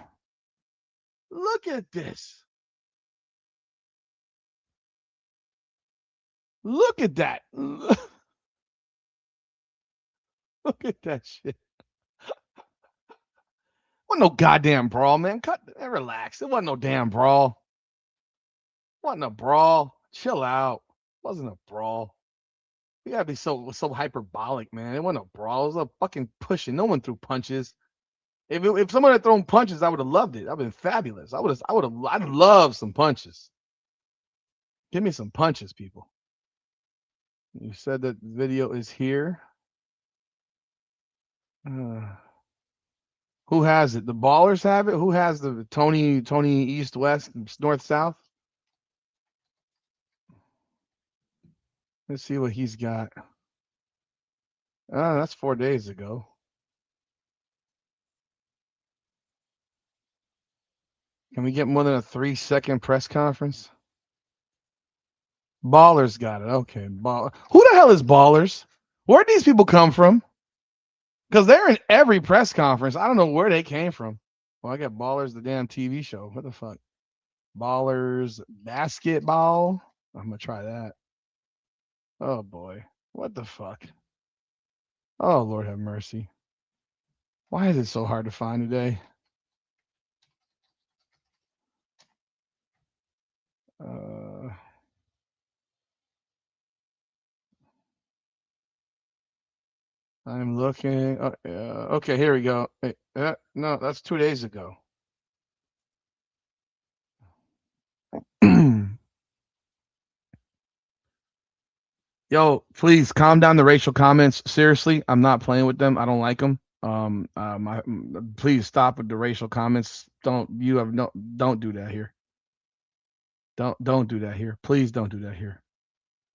Look at this. Look at that. Look at that shit. Wasn't no goddamn brawl, man. Relax. It wasn't no damn brawl. Wasn't a brawl. Chill out. Wasn't a brawl. You gotta be so hyperbolic, man. It wasn't a brawl. It was a fucking pushing. No one threw punches. If someone had thrown punches, I would have loved it. I'd been fabulous. I'd love some punches. Give me some punches, people. You said that video is here. Who has it? The Ballers have it. Who has the Tony East West North South? Let's see what he's got. That's 4 days ago. Can we get more than a 3-second press conference? Ballers got it. Okay, ball. Who the hell is Ballers? Where'd these people come from? Because they're in every press conference. I don't know where they came from. Well, I got Ballers, the damn TV show. What the fuck? Ballers basketball. I'm gonna try that. Oh boy, what the fuck? Oh Lord have mercy. Why is it so hard to find today? Uh, I'm looking. Okay, here we go. No, that's 2 days ago. Yo, please calm down the racial comments. Seriously, I'm not playing with them. I don't like them. Please stop with the racial comments. Don't do that here. Don't do that here. Please don't do that here.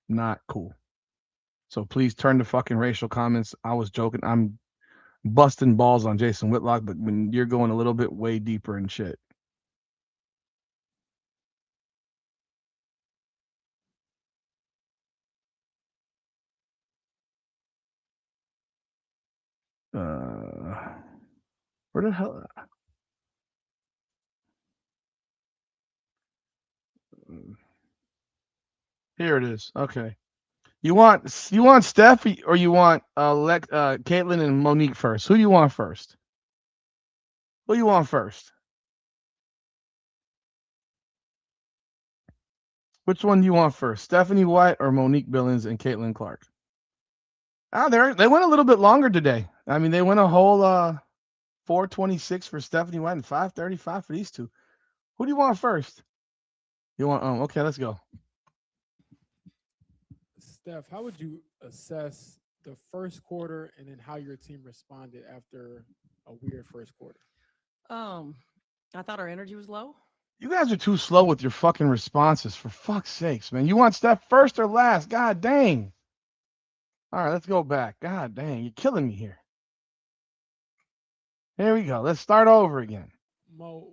Not cool. So please turn the fucking racial comments. I was joking. I'm busting balls on Jason Whitlock, but when you're going a little bit way deeper and shit. Uh, where the hell? Here it is. Okay. You want Steph or you want Caitlin and Monique first? Who you want first? Who you want first? Which one do you want first? Stephanie White or Monique Billings and Caitlin Clark? They went a little bit longer today. I mean, they went a whole 4:26 for Stephanie White and 5:35 for these two. Who do you want first? You want okay, let's go. Steph, how would you assess the first quarter and then how your team responded after a weird first quarter? Um, I thought our energy was low. You guys are too slow with your fucking responses, for fuck's sakes, man. You want Steph first or last? God dang. All right, let's go back. God dang, you're killing me here. Here we go. Let's start over again. Mo,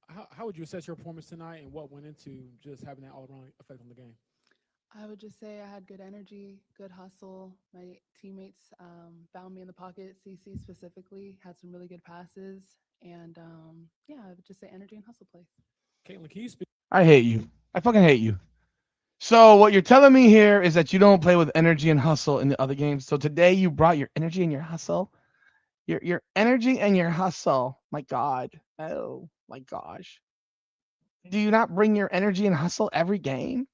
how would you assess your performance tonight and what went into just having that all around effect on the game? I would just say I had good energy, good hustle. My teammates found me in the pocket. CC specifically had some really good passes, and yeah, I would just say energy and hustle play. Caitlin, can you speak? I hate you. I fucking hate you. So what you're telling me here is that you don't play with energy and hustle in the other games. So today you brought your energy and your hustle. Your energy and your hustle. My God. Oh my gosh. Do you not bring your energy and hustle every game?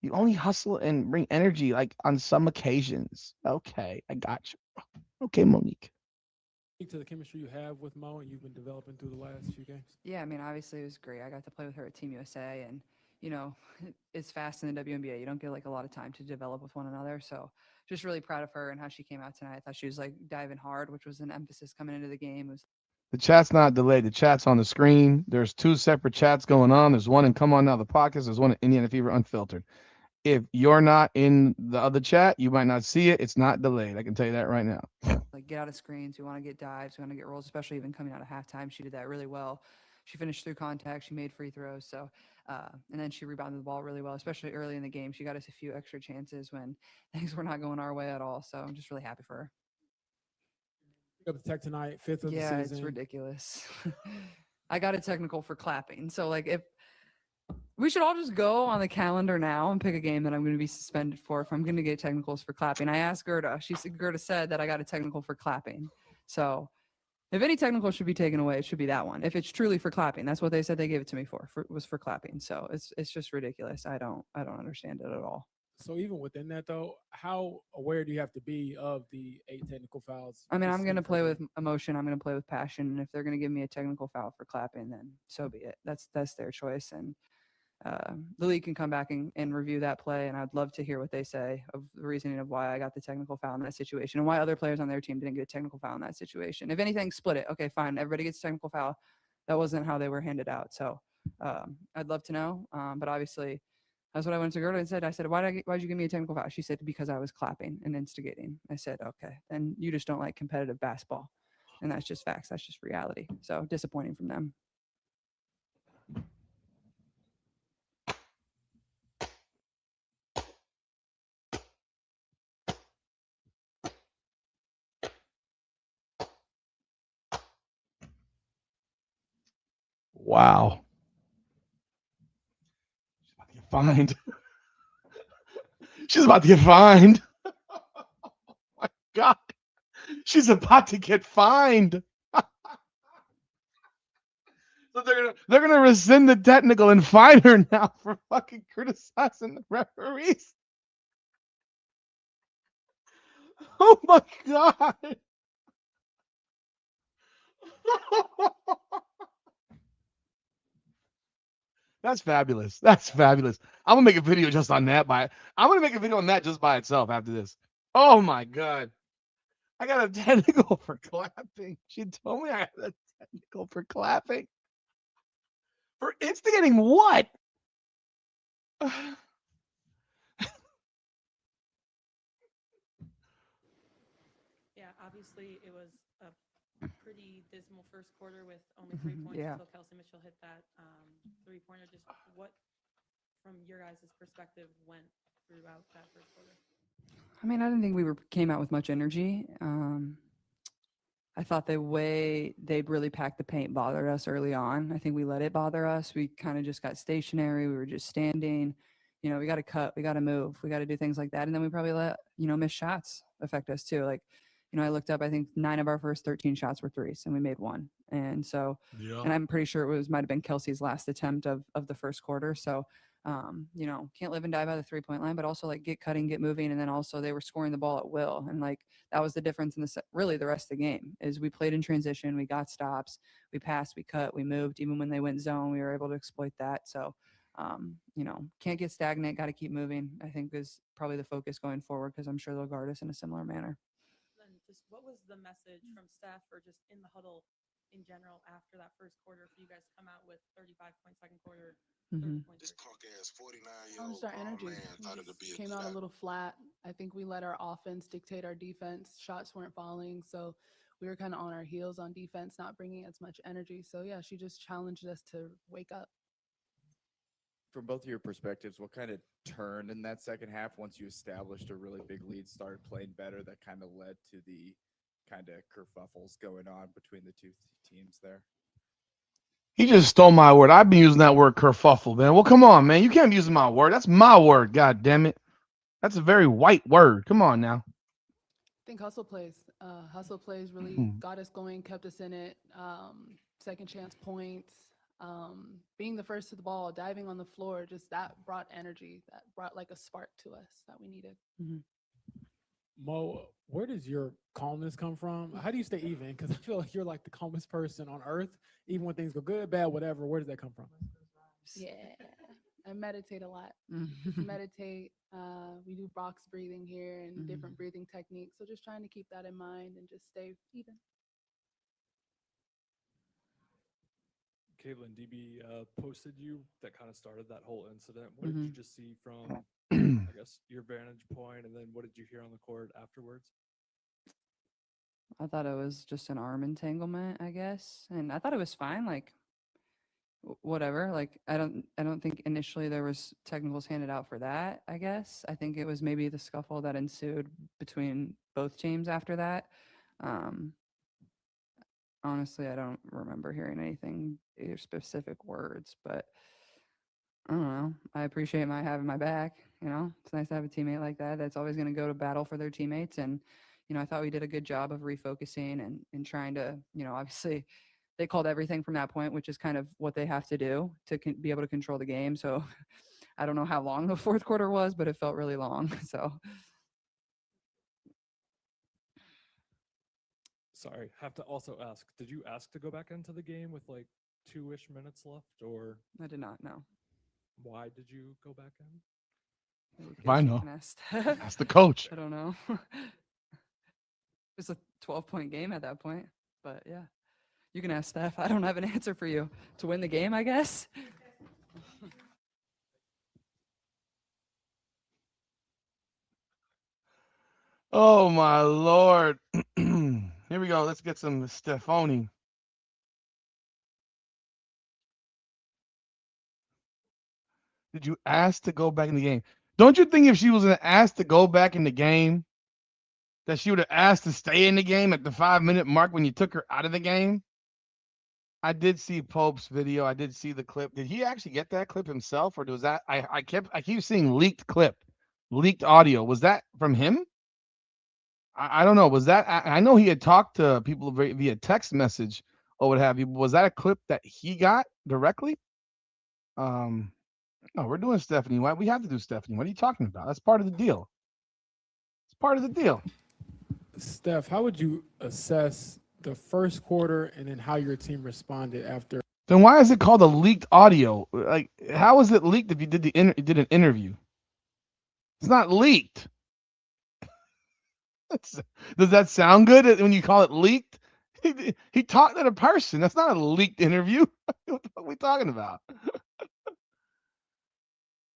You only hustle and bring energy like on some occasions. Okay, I got you. Okay, Monique. Speak to the chemistry you have with Mo and you've been developing through the last few games? Yeah, I mean, obviously it was great. I got to play with her at Team USA, and you know, it's fast in the WNBA. You don't get like a lot of time to develop with one another. So, just really proud of her and how she came out tonight. I thought she was like diving hard, which was an emphasis coming into the game. It was The chat's not delayed. The chat's on the screen. There's two separate chats going on. There's one in Come On Now the podcast. There's one in Indiana Fever Unfiltered. If you're not in the other chat, you might not see it. It's not delayed. I can tell you that right now. like get out of screens. We want to get dives. We want to get rolls, especially even coming out of halftime. She did that really well. She finished through contact. She made free throws. So, and then she rebounded the ball really well, especially early in the game. She got us a few extra chances when things were not going our way at all. So I'm just really happy for her. Pick up the tech tonight, fifth of the Yeah, it's season. ridiculous. I got a technical for clapping. So like if we should all just go on the calendar now and pick a game that I'm going to be suspended for if I'm going to get technicals for clapping. I asked Gerda. Gerda said that I got a technical for clapping. So if any technical should be taken away, it should be that one. If it's truly for clapping, that's what they said they gave it to me for was for clapping. So it's just ridiculous. I don't understand it at all. So even within that though, how aware do you have to be of the 8 technical fouls? I mean, just I'm going to in per play game? with emotion. I'm going to play with passion. And if they're going to give me a technical foul for clapping, then so be it. That's their choice. And the league can come back and review that play. And I'd love to hear what they say of the reasoning of why I got the technical foul in that situation and why other players on their team didn't get a technical foul in that situation. If anything, split it. Okay, fine. Everybody gets a technical foul. That wasn't how they were handed out. So I'd love to know. But obviously, that's what I went to Gerda and said. I said, why'd you give me a technical foul? She said, because I was clapping and instigating. I said, okay, then you just don't like competitive basketball. And that's just facts. That's just reality. So disappointing from them. Wow. She's about to get fined. She's about to get fined. Oh my God. She's about to get fined. So they're gonna rescind the technical and fine her now for fucking criticizing the referees. Oh my God. That's fabulous. That's fabulous. I'm gonna make a video just on that. I'm gonna make a video on that just by itself after this. Oh my God. I got a technical for clapping. She told me I had a technical for clapping. For instigating what? Yeah, obviously it was a pretty dismal first quarter with only 3 points Yeah. until Kelsey Mitchell hit that 3-pointer. Just what, from your guys' perspective, went throughout that first quarter? I mean, I didn't think we came out with much energy. I thought the way they really packed the paint bothered us early on. I think we let it bother us. We kind of just got stationary. We were just standing. You know, we got to cut, we got to move, we got to do things like that. And then we probably let, missed shots affect us too. Like, I looked up, I think 9 of our first 13 shots were threes and we made 1. And so, and I'm pretty sure it might have been Kelsey's last attempt of the first quarter. So, can't live and die by the 3-point line, but also like get cutting, get moving. And then also they were scoring the ball at will. And like, that was the difference in really the rest of the game is we played in transition. We got stops, we passed, we cut, we moved. Even when they went zone, we were able to exploit that. So, can't get stagnant, got to keep moving, I think is probably the focus going forward because I'm sure they'll guard us in a similar manner. Then just what was the message from Steph or just in the huddle in general after that first quarter for you guys to come out with 35-point second quarter, 30 points? This punk ass 49-year-old Challenged our energy. man We thought it'd just be a came good out a idea. little flat. I think we let our offense dictate our defense. Shots weren't falling, so we were kind of on our heels on defense, not bringing as much energy. So yeah, she just challenged us to wake up. From both of your perspectives, what kind of turned in that second half once you established a really big lead, started playing better, that kind of led to the kind of kerfuffles going on between the two teams there? He just stole my word. I've been using that word kerfuffle, man. Well, come on, man. You can't be using my word. That's my word. God damn it. That's a very white word. Come on now. I think hustle plays really got us going, kept us in it. Second chance points, being the first to the ball, diving on the floor, just that brought energy, that brought like a spark to us that we needed. Mm-hmm. Mo, where does your calmness come from? How do you stay even? Because I feel like you're like the calmest person on earth, even when things go good, bad, whatever. Where does that come from? Yeah, I meditate a lot. Just meditate. We do box breathing here and different breathing techniques. So just trying to keep that in mind and just stay even. Caitlin, DB posted you that kind of started that whole incident. What did you just see from, I guess, your vantage point, and then what did you hear on the court afterwards? I thought it was just an arm entanglement, I guess, and I thought it was fine. Like, whatever. Like, I don't think initially there was technicals handed out for that. I guess I think it was maybe the scuffle that ensued between both teams after that. Honestly, I don't remember hearing anything specific words, but I don't know. I appreciate my having my back. It's nice to have a teammate like that that's always going to go to battle for their teammates. And I thought we did a good job of refocusing and trying to, obviously they called everything from that point, which is kind of what they have to do to be able to control the game. So I don't know how long the fourth quarter was, but it felt really long. So. Sorry, have to also ask, did you ask to go back into the game with like 2-ish minutes left, or? I did not know. Why did you go back in? I know. Ask That's the coach. I don't know. It's a 12-point game at that point, but yeah, you can ask Steph. I don't have an answer for you. To win the game, I guess. Oh my Lord. Here we go. Let's get some Stephoni. Did you ask to go back in the game? Don't you think if she was asked to go back in the game, that she would have asked to stay in the game at the 5-minute mark when you took her out of the game? I did see Pope's video. I did see the clip. Did he actually get that clip himself, or was that I keep seeing leaked clip, leaked audio? Was that from him? I don't know. Was that I know he had talked to people via text message or what have you. Was that a clip that he got directly? Um, no, we're doing Stephanie. Why we have to do Stephanie? What are you talking about? That's part of the deal. It's part of the deal. Steph, how would you assess the first quarter and then how your team responded after? Then why is it called a leaked audio? Like, how is it leaked if you did did an interview? It's not leaked. Does that sound good when you call it leaked? He talked to the person. That's not a leaked interview. What are we talking about?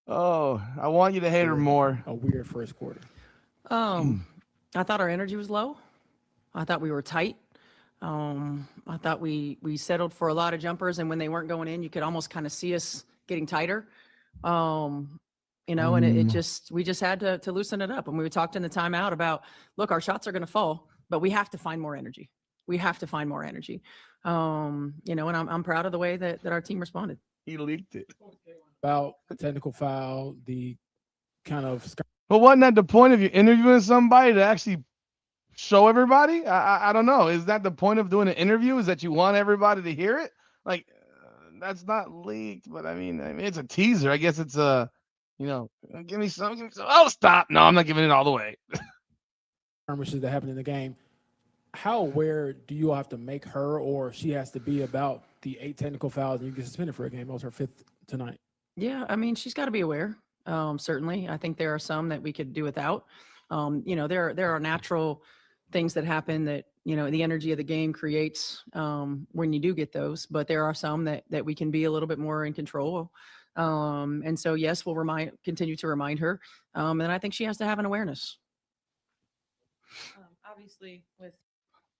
Oh, I want you to hate her more. A weird first quarter. I thought our energy was low. I thought we were tight. I thought we settled for a lot of jumpers, and when they weren't going in, you could almost kind of see us getting tighter. You know, and it just we just had to loosen it up. And we talked in the timeout about, look, our shots are going to fall, but we have to find more energy. We have to find more energy. You know, and I'm proud of the way that our team responded. He leaked it. About the technical foul, the kind of But wasn't that the point of you interviewing somebody to actually show everybody? I don't know. Is that the point of doing an interview? Is that you want everybody to hear it? Like, that's not leaked, but I mean, it's a teaser. I guess it's a, you know, give me some. Oh, stop! No, I'm not giving it all the way. skirmishes that happened in the game. How aware do you all have to make her, or she has to be about the 8 technical fouls and you get suspended for a game? That was her 5th tonight. Yeah, I mean, she's got to be aware. Certainly, I think there are some that we could do without. You know, there are natural things that happen that, you know, the energy of the game creates when you do get those. But there are some that we can be a little bit more in control. And so, yes, we'll continue to remind her. And I think she has to have an awareness. Obviously, with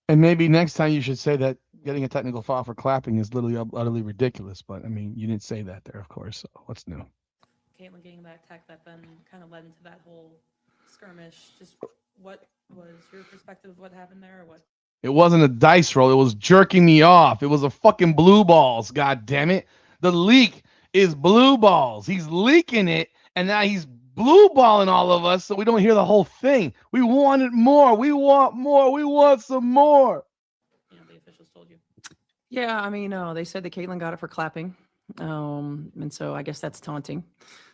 And maybe next time you should say that getting a technical foul for clapping is literally utterly ridiculous. But I mean, you didn't say that there, of course. So what's new? Caitlin getting that tech that then kind of led into that whole skirmish, just what was your perspective of what happened there, or what? It wasn't a dice roll. It was jerking me off. It was a fucking blue balls. God damn it. The leak is blue balls. He's leaking it, and now he's blue balling all of us so we don't hear the whole thing. We wanted more. We want more. We want some more. You know, the officials told you. Yeah, I mean, they said that Caitlin got it for clapping. And so I guess that's taunting.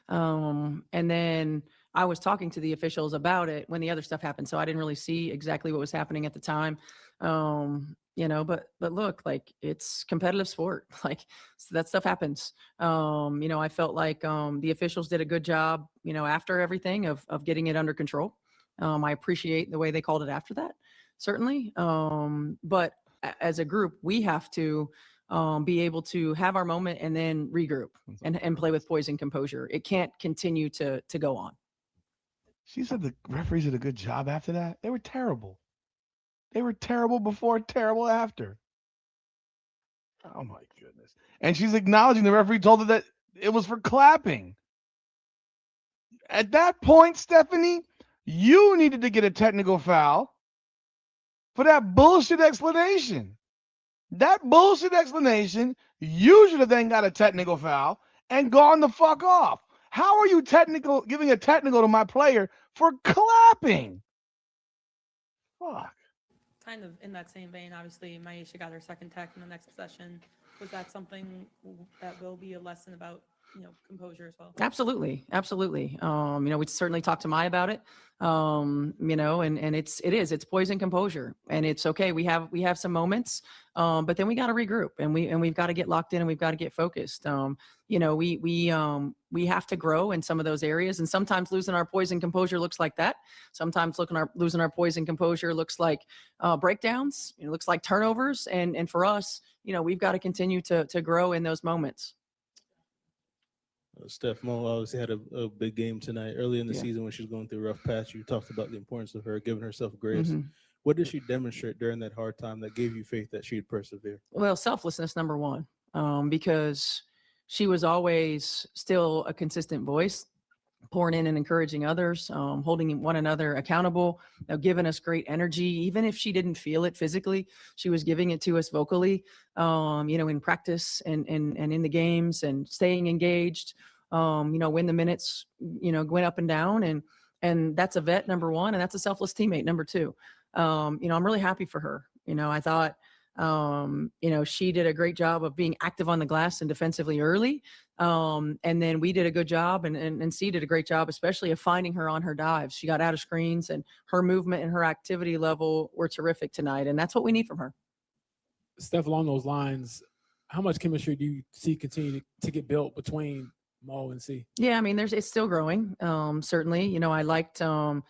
And then I was talking to the officials about it when the other stuff happened. So I didn't really see exactly what was happening at the time. You know, but look, like, it's competitive sport. Like, so that stuff happens. You know, I felt like the officials did a good job, you know, after everything of getting it under control. I appreciate the way they called it after that, certainly. But as a group, we have to be able to have our moment and then regroup and play with poise and composure. It can't continue to go on. She said the referees did a good job after that. They were terrible. They were terrible before, terrible after. Oh my goodness. And she's acknowledging the referee told her that it was for clapping. At that point, Stephanie, you needed to get a technical foul for that bullshit explanation. That bullshit explanation, you should have then got a technical foul and gone the fuck off. How are you giving a technical to my player for clapping? Fuck. Kind of in that same vein, obviously, Maisha got her second tech in the next possession. Was that something that will be a lesson about, you know, composure as well? Absolutely. Absolutely. You know, we certainly talked to Mai about it. You know, and it's poise and composure, and it's okay. We have some moments, but then we got to regroup, and we've got to get locked in, and we've got to get focused. You know, we have to grow in some of those areas, and sometimes losing our poise and composure looks like that. Sometimes losing our poise and composure looks like breakdowns. It looks like turnovers, and for us, you know, we've got to continue to grow in those moments. Steph Mo obviously had a big game tonight. Early in the Yeah. season when she was going through a rough patch, you talked about the importance of her giving herself grace. Mhm. What did she demonstrate during that hard time that gave you faith that she'd persevere? Well, selflessness, number one, because she was always still a consistent voice. pouring in and encouraging others, holding one another accountable, giving us great energy. Even if she didn't feel it physically, she was giving it to us vocally, in practice and in the games and staying engaged, when the minutes, went up and down. And that's a vet, number one, and that's a selfless teammate, number two. I'm really happy for her. I thought, she did a great job of being active on the glass and defensively early. And then we did a good job, and C did a great job, especially of finding her on her dives. She got out of screens, and her movement and her activity level were terrific tonight. And that's what we need from her. Steph, along those lines, how much chemistry do you see continue to get built between Mo and C? Yeah, I mean, it's still growing. Certainly, I liked how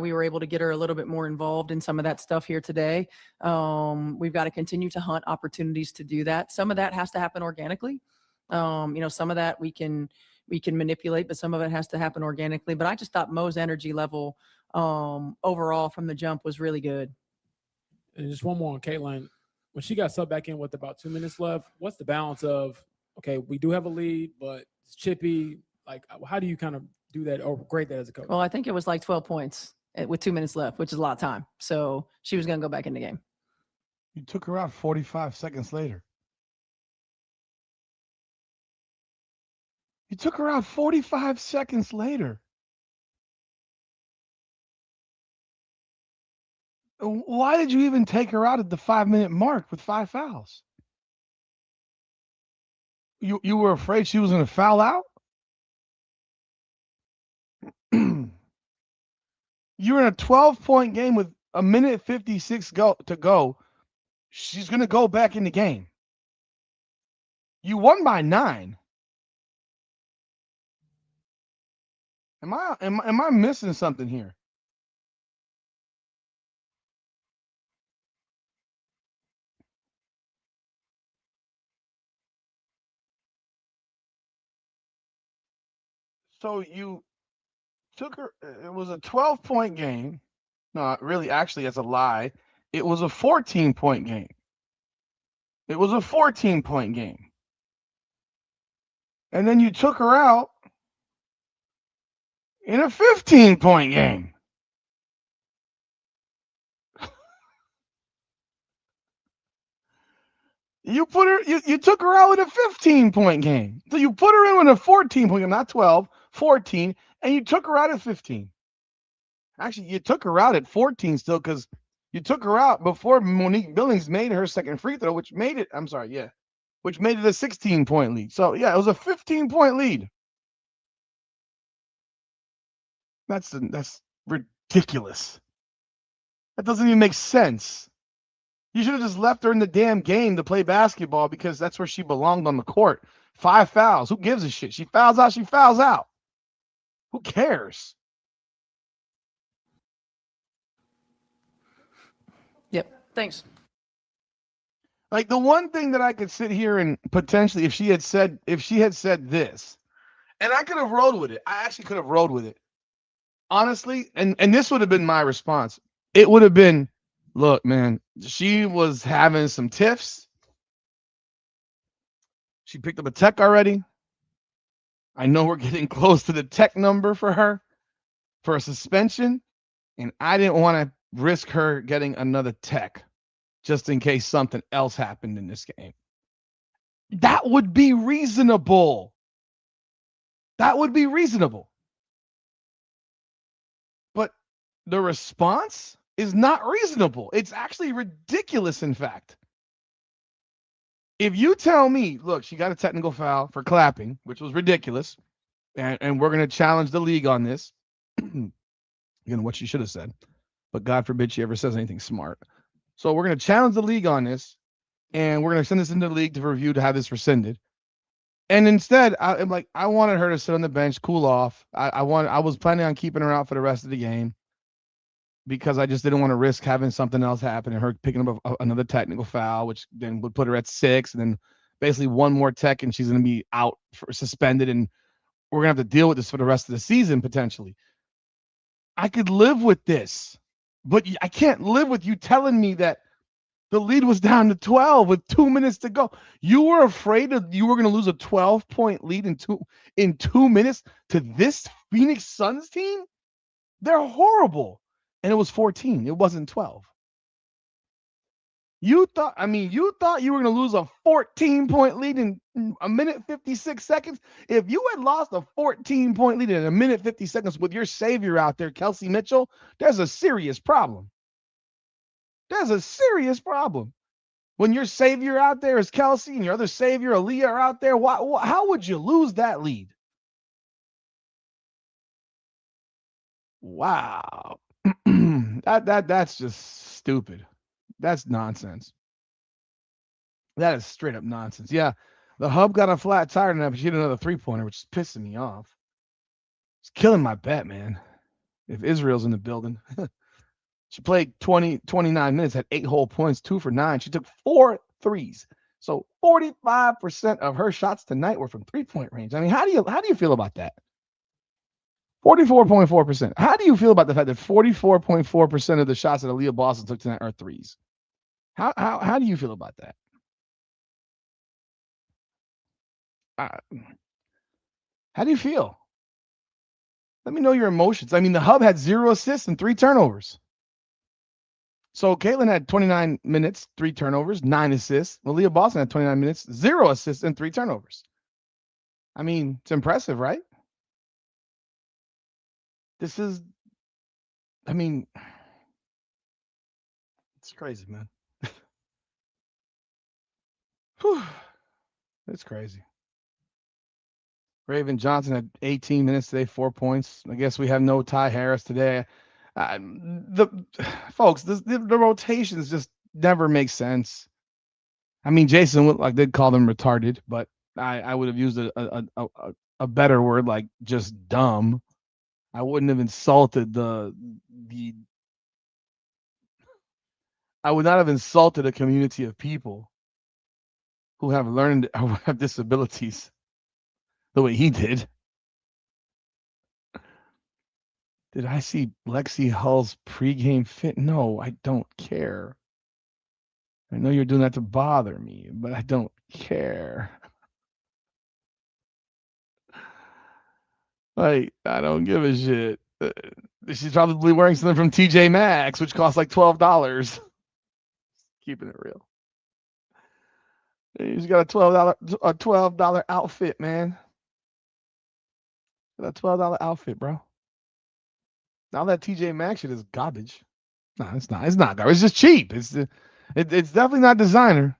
we were able to get her a little bit more involved in some of that stuff here today. We've got to continue to hunt opportunities to do that. Some of that has to happen organically. Some of that we can manipulate, but some of it has to happen organically. But I just thought Mo's energy level overall from the jump was really good. And just one more on Caitlin. When she got subbed back in with about 2 minutes left, what's the balance of, okay, we do have a lead, but it's chippy. Like, how do you kind of do that or grade that as a coach? Well, I think it was like 12 points with 2 minutes left, which is a lot of time. So she was going to go back in the game. You took her out 45 seconds later. You took her out 45 seconds later. Why did you even take her out at the 5-minute mark with 5 fouls? You were afraid she was going to foul out? You're in a 12-point game with a minute 56 to go. She's going to go back in the game. You won by 9. Am I missing something here? So you took her. It was a 12-point game. No, really, actually, that's a lie. It was a 14-point game. It was a 14-point game. And then you took her out in a 15-point game. You took her out in a 15-point game. So you put her in with a 14-point game, not 12, 14, and you took her out at 15. Actually, you took her out at 14 still because you took her out before Monique Billings made her second free throw, which made it, which made it a 16-point lead. So, yeah, it was a 15-point lead. That's ridiculous. That doesn't even make sense. You should have just left her in the damn game to play basketball because that's where she belonged on the court. 5 fouls. Who gives a shit? She fouls out, she fouls out. Who cares? Yep. Thanks. Like the one thing that I could sit here and potentially, if she had said this, and I could have rolled with it. I actually could have rolled with it. Honestly, and this would have been my response. It would have been, look, man, she was having some tiffs. She picked up a tech already. I know we're getting close to the tech number for her for a suspension, and I didn't want to risk her getting another tech just in case something else happened in this game. That would be reasonable. That would be reasonable. But the response is not reasonable. It's actually ridiculous, in fact. If you tell me, look, she got a technical foul for clapping, which was ridiculous, and we're going to challenge the league on this, again, what she should have said, but God forbid she ever says anything smart. So we're going to challenge the league on this, and we're going to send this into the league to review to have this rescinded. And instead, I wanted her to sit on the bench, cool off. I was planning on keeping her out for the rest of the game because I just didn't want to risk having something else happen and her picking up another technical foul, which then would put her at 6, and then basically one more tech, and she's going to be out for suspended, and we're going to have to deal with this for the rest of the season potentially. I could live with this, but I can't live with you telling me that The lead was down to 12 with 2 minutes to go. You were afraid you were going to lose a 12-point lead in 2 minutes to this Phoenix Suns team? They're horrible. And it was 14. It wasn't 12. You thought you were going to lose a 14-point lead in a minute 56 seconds? If you had lost a 14-point lead in a minute 50 seconds with your savior out there, Kelsey Mitchell, there's a serious problem. There's a serious problem. When your savior out there is Kelsey and your other savior, Aaliyah, are out there, how would you lose that lead? Wow. That's just stupid. That's nonsense. That is straight up nonsense. Yeah, the hub got a flat tire tonight, but she hit another 3-pointer, which is pissing me off. It's killing my bet, man. If Israel's in the building. She played 29 minutes, had 8 whole points, 2 for 9. She took 4 threes. So 45% of her shots tonight were from 3-point range. I mean, how do you feel about that? 44.4%. How do you feel about the fact that 44.4% of the shots that Aaliyah Boston took tonight are threes? How do you feel about that? How do you feel? Let me know your emotions. I mean, the hub had 0 assists and 3 turnovers. So Caitlin had 29 minutes, 3 turnovers, 9 assists. Aaliyah Boston had 29 minutes, 0 assists, and 3 turnovers. I mean, it's impressive, right? It's crazy, man. It's crazy. Raven Johnson had 18 minutes today, 4 points. I guess we have no Ty Harris today. The rotations just never make sense. I mean, Jason Whitlock did call them retarded, but I would have used a better word, like just dumb. I wouldn't have insulted I would not have insulted a community of people who have learned or have disabilities the way he did. Did I see Lexi Hull's pregame fit? No, I don't care. I know you're doing that to bother me, but I don't care. Like, I don't give a shit. She's probably wearing something from TJ Maxx, which costs like $12. Keeping it real. She's got a $12 outfit, man. Got a $12 outfit, bro. Now that TJ Maxx shit is garbage. No, it's not. It's not garbage. It's just cheap. It's definitely not designer.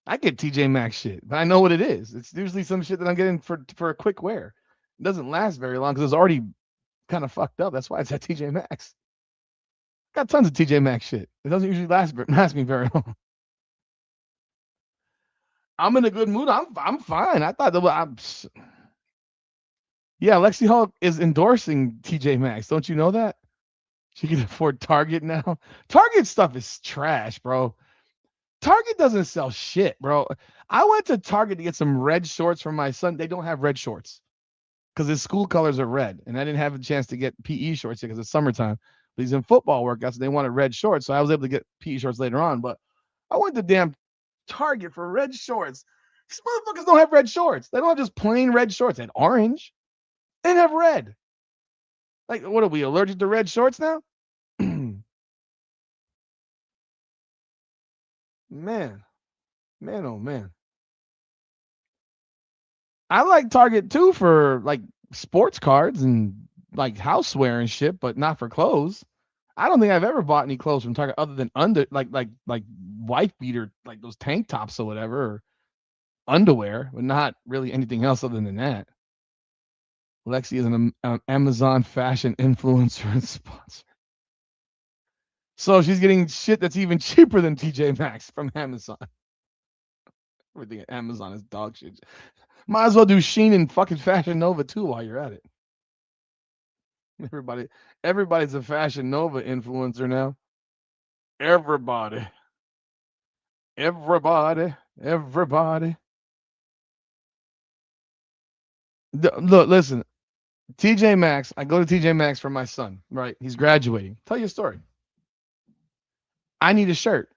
I get TJ Maxx shit, but I know what it is. It's usually some shit that I'm getting for a quick wear. It doesn't last very long because it's already kind of fucked up. That's why it's at TJ Maxx. Got tons of TJ Maxx shit. It doesn't usually last me very long. I'm in a good mood. I'm fine. I thought yeah, Lexi Hall is endorsing TJ Maxx. Don't you know that? She can afford Target now. Target stuff is trash, bro. Target doesn't sell shit, bro. I went to Target to get some red shorts for my son. They don't have red shorts because his school colors are red, and I didn't have a chance to get PE shorts yet because it's summertime. But he's in football workouts, and they wanted red shorts, so I was able to get PE shorts later on. But I went to damn Target for red shorts. These motherfuckers don't have red shorts. They don't have just plain red shorts. They had orange. They have red. Like, what are we, allergic to red shorts now? Man, oh man. I like Target too for like sports cards and like houseware and shit, but not for clothes. I don't think I've ever bought any clothes from Target other than like wife beater, like those tank tops or whatever, or underwear, but not really anything else other than that. Lexi is an Amazon fashion influencer and sponsor. So she's getting shit that's even cheaper than TJ Maxx from Amazon. Everything at Amazon is dog shit. Might as well do Shein and fucking Fashion Nova too while you're at it. Everybody's a Fashion Nova influencer now. Everybody. Look, listen. TJ Maxx. I go to TJ Maxx for my son. Right, he's graduating. Tell you a story. I need a shirt.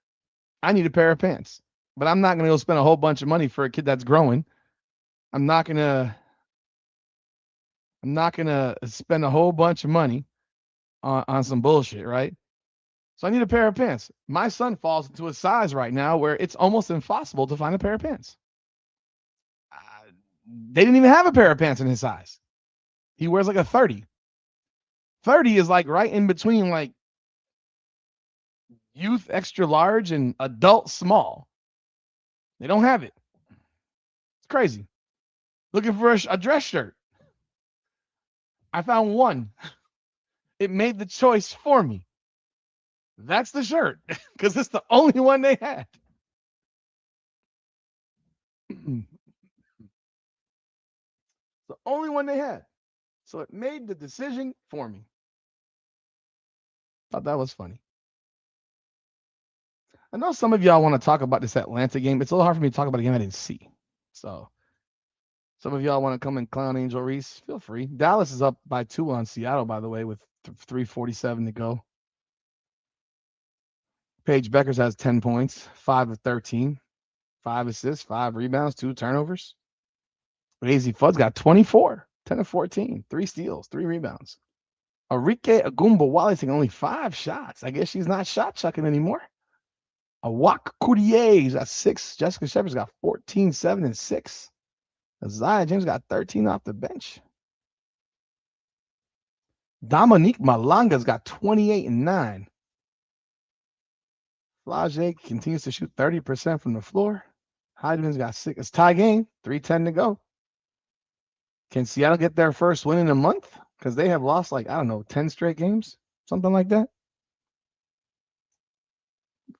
I need a pair of pants. But I'm not going to go spend a whole bunch of money for a kid that's growing. I'm not going to spend a whole bunch of money on some bullshit, right? So I need a pair of pants. My son falls into a size right now where it's almost impossible to find a pair of pants. They didn't even have a pair of pants in his size. He wears like a 30. 30 is like right in between like youth extra large and adult small. They don't have it. It's crazy. Looking for a dress shirt. I found one. It made the choice for me. That's the shirt because it's the only one they had. The only one they had. So it made the decision for me. Thought that was funny. I know some of y'all want to talk about this Atlanta game. It's a little hard for me to talk about a game I didn't see. So some of y'all want to come and clown Angel Reese. Feel free. Dallas is up by 2 on Seattle, by the way, with 3:47 to go. Paige Beckers has 10 points, 5 of 13, 5 assists, 5 rebounds, 2 turnovers. Lazy Fudd's got 24, 10 of 14, 3 steals, 3 rebounds. Arike Agumbawale taking only 5 shots. I guess she's not shot chucking anymore. Awak Coutier's got 6. Jessica Shepard's got 14, 7, and 6. Isaiah James got 13 off the bench. Dominique Malanga's got 28 and 9. Flage continues to shoot 30% from the floor. Hydeman's got 6. It's tie game, 3:10 to go. Can Seattle get their first win in a month? Because they have lost 10 straight games, something like that.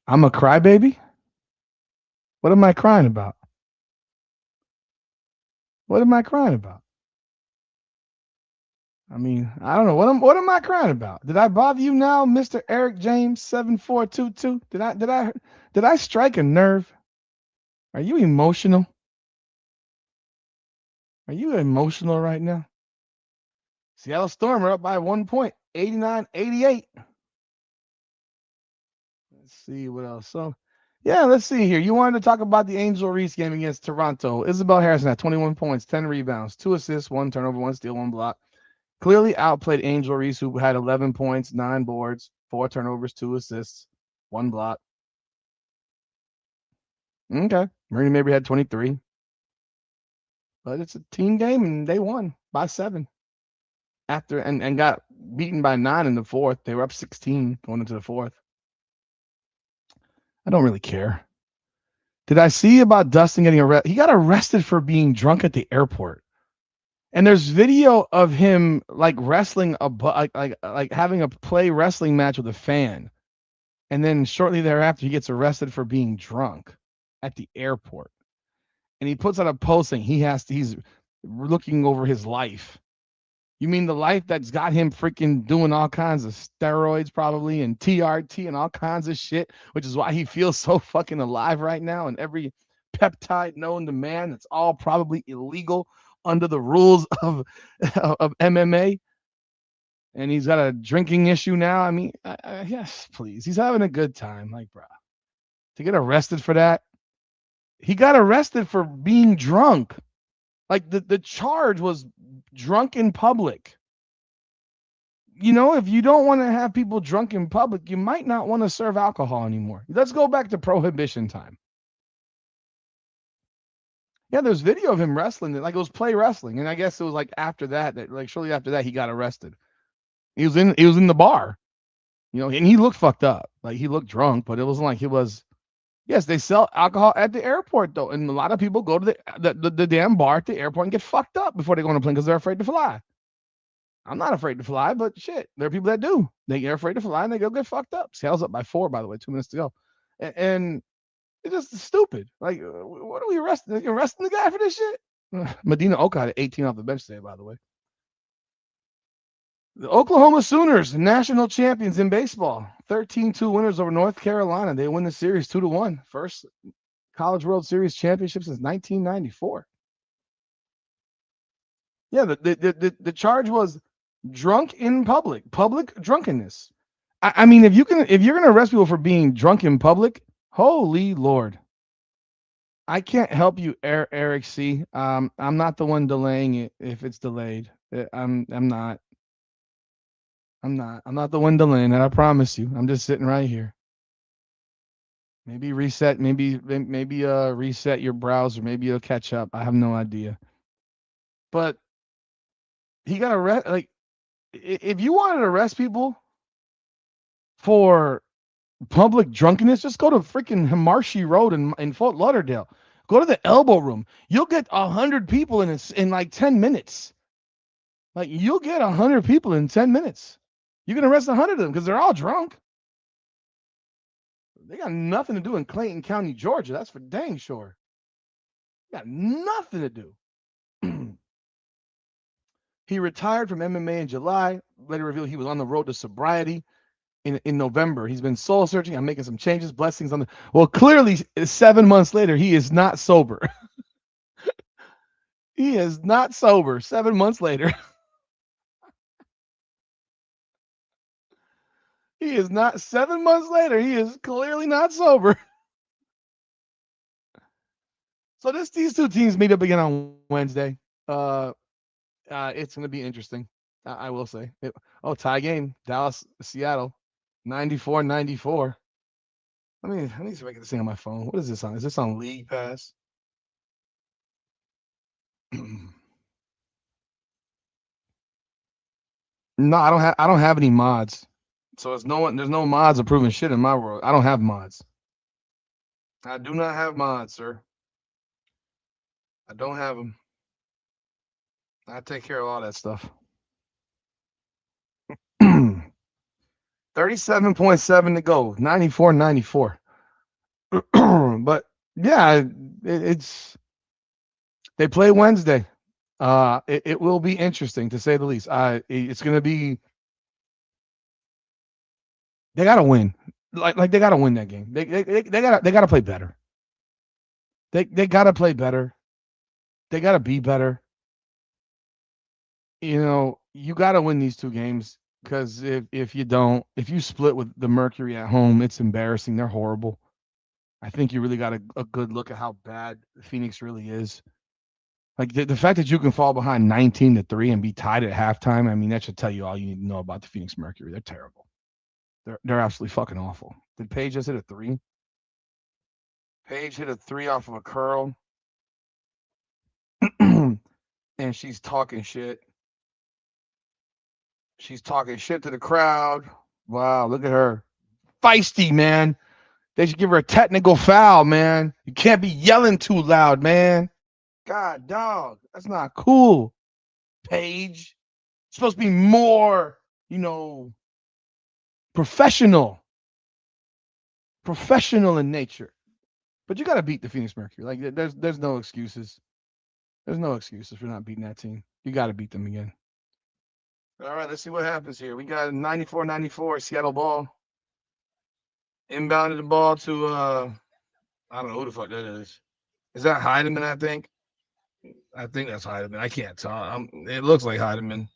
I'm a crybaby. What am I crying about? What am I crying about? I mean, I don't know. What am I crying about? Did I bother you now, Mr. Eric James 7422? Did I strike a nerve? Are you emotional? Are you emotional right now? Seattle Storm are up by 1 point, 89-88. Let's see what else. So, yeah, let's see here. You wanted to talk about the Angel Reese game against Toronto. Isabel Harrison had 21 points, 10 rebounds, 2 assists, 1 turnover, 1 steal, 1 block. Clearly outplayed Angel Reese, who had 11 points, 9 boards, 4 turnovers, 2 assists, 1 block. Okay. Marina Mabry had 23. But it's a team game, and they won by 7. After and got beaten by 9 in the 4th. They were up 16 going into the 4th. I don't really care. Did I see about Dustin getting arrested? He got arrested for being drunk at the airport. And there's video of him wrestling like having a play wrestling match with a fan. And then shortly thereafter, he gets arrested for being drunk at the airport. And he puts out a post saying he's looking over his life. You mean the life that's got him freaking doing all kinds of steroids probably and TRT and all kinds of shit, which is why he feels so fucking alive right now. And every peptide known to man, it's all probably illegal under the rules of MMA. And he's got a drinking issue now. I mean, yes, please. He's having a good time. Bro, to get arrested for that. He got arrested for being drunk. The charge was drunk in public. If you don't want to have people drunk in public, you might not want to serve alcohol anymore. Let's go back to prohibition time. Yeah, there's video of him wrestling. It was play wrestling, and I guess it was after that shortly after that he got arrested. He was in the bar, and he looked fucked up. He looked drunk, but it wasn't like he was. Yes, they sell alcohol at the airport though, and a lot of people go to the damn bar at the airport and get fucked up before they go on a plane because they're afraid to fly. I'm not afraid to fly, but shit, there are people that do. They're afraid to fly and they go get fucked up. Seattle's up by 4, by the way, 2 minutes to go, and it's just stupid. What are we arresting? You arresting the guy for this shit? Medina Oka had 18 off the bench today, by the way. The Oklahoma Sooners, national champions in baseball, 13-2 winners over North Carolina. They win the series 2-1. First College World Series championship since 1994. Yeah, the charge was drunk in public drunkenness. I mean, if you're gonna arrest people for being drunk in public, Holy Lord. I can't help you, Eric C. I'm not the one delaying it if it's delayed. I'm not. I'm not the one delaying it. I promise you. I'm just sitting right here. Maybe reset. Maybe reset your browser. Maybe it'll catch up. I have no idea. But he got arrested. Like, if you wanted to arrest people for public drunkenness, just go to freaking Himarshi Road in Fort Lauderdale. Go to the Elbow Room. You'll get 100 people in like 10 minutes. Like, you'll get 100 people in 10 minutes. You can arrest 100 of them because they're all drunk. They got nothing to do in Clayton County, Georgia. That's for dang sure. Got nothing to do. He retired from MMA in July. Later revealed he was on the road to sobriety in November. He's been soul searching. I'm making some changes. Blessings on the. Well, clearly, 7 months later, he is not sober. He is not sober. 7 months later. He is not 7 months later. He is clearly not sober. So these two teams meet up again on Wednesday. It's going to be interesting. I will say. Tie game. Dallas, Seattle, 94-94. Let me see if I can get this thing on my phone. What is this on? Is this on League Pass? No, I don't have any mods. So there's no mods approving shit in my world. I don't have mods. I do not have mods, sir. I don't have them. I take care of all that stuff. 37.7 to go. 94-94. But yeah, it's they play Wednesday. It will be interesting to say the least. It's going to be. They got to win. Like they got to win that game. They got to play better. They got to play better. They got to be better. You got to win these two games because if you split with the Mercury at home, it's embarrassing. They're horrible. I think you really got a good look at how bad Phoenix really is. Like the fact that you can fall behind 19-3 and be tied at halftime, I mean, that should tell you all you need to know about the Phoenix Mercury. They're terrible. They're absolutely fucking awful. Did Paige just hit a 3? Paige hit a 3 off of a curl. And she's talking shit. She's talking shit to the crowd. Wow, look at her. Feisty, man. They should give her a technical foul, man. You can't be yelling too loud, man. God, dog. That's not cool. Paige. Supposed to be more, professional. Professional in nature. But you got to beat the Phoenix Mercury. Like, there's no excuses. There's no excuses for not beating that team. You got to beat them again. All right, let's see what happens here. We got 94-94 Seattle ball. Inbounded the ball to, I don't know who the fuck that is. Is that Heidemann, I think? I think that's Heidemann. I can't tell. It looks like Heidemann.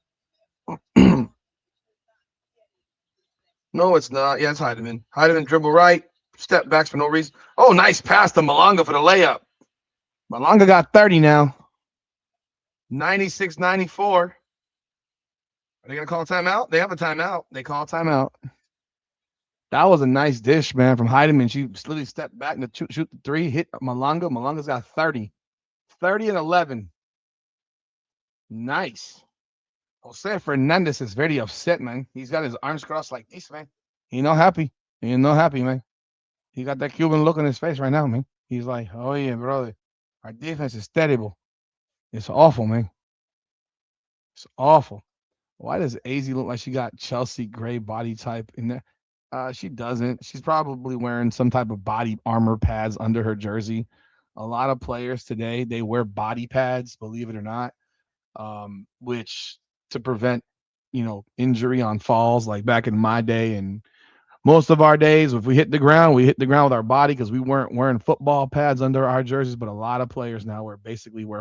No, it's not. Yeah, it's Heidemann. Heidemann dribble right. Step backs for no reason. Oh, nice pass to Malanga for the layup. Malanga got 30 now. 96-94. Are they going to call a timeout? They have a timeout. They call a timeout. That was a nice dish, man, from Heidemann. She literally stepped back and shoot the 3, hit Malanga. Malanga's got 30. 30 and 11. Nice. Jose Fernandez is very upset, man. He's got his arms crossed like this, man. He not happy. He not happy, man. He got that Cuban look on his face right now, man. He's like, oh, yeah, brother. Our defense is terrible. It's awful, man. It's awful. Why does AZ look like she got Chelsea Gray body type in there? She doesn't. She's probably wearing some type of body armor pads under her jersey. A lot of players today, they wear body pads, believe it or not, which to prevent, injury on falls like back in my day and most of our days. If we hit the ground with our body because we weren't wearing football pads under our jerseys. But a lot of players now wear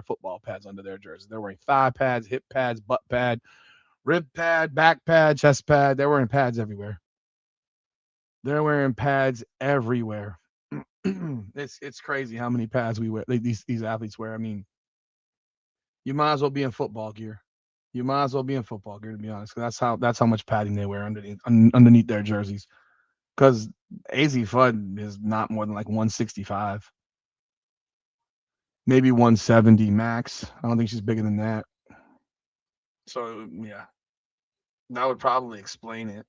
football pads under their jerseys. They're wearing thigh pads, hip pads, butt pad, rib pad, back pad, chest pad. They're wearing pads everywhere. They're wearing pads everywhere. It's crazy how many pads we wear. These athletes wear. I mean, you might as well be in football gear. You might as well be in football gear to be honest. 'Cause that's how much padding they wear underneath their jerseys. Because AZ Fudd is not more than like 165, maybe 170 max. I don't think she's bigger than that. So yeah, that would probably explain it.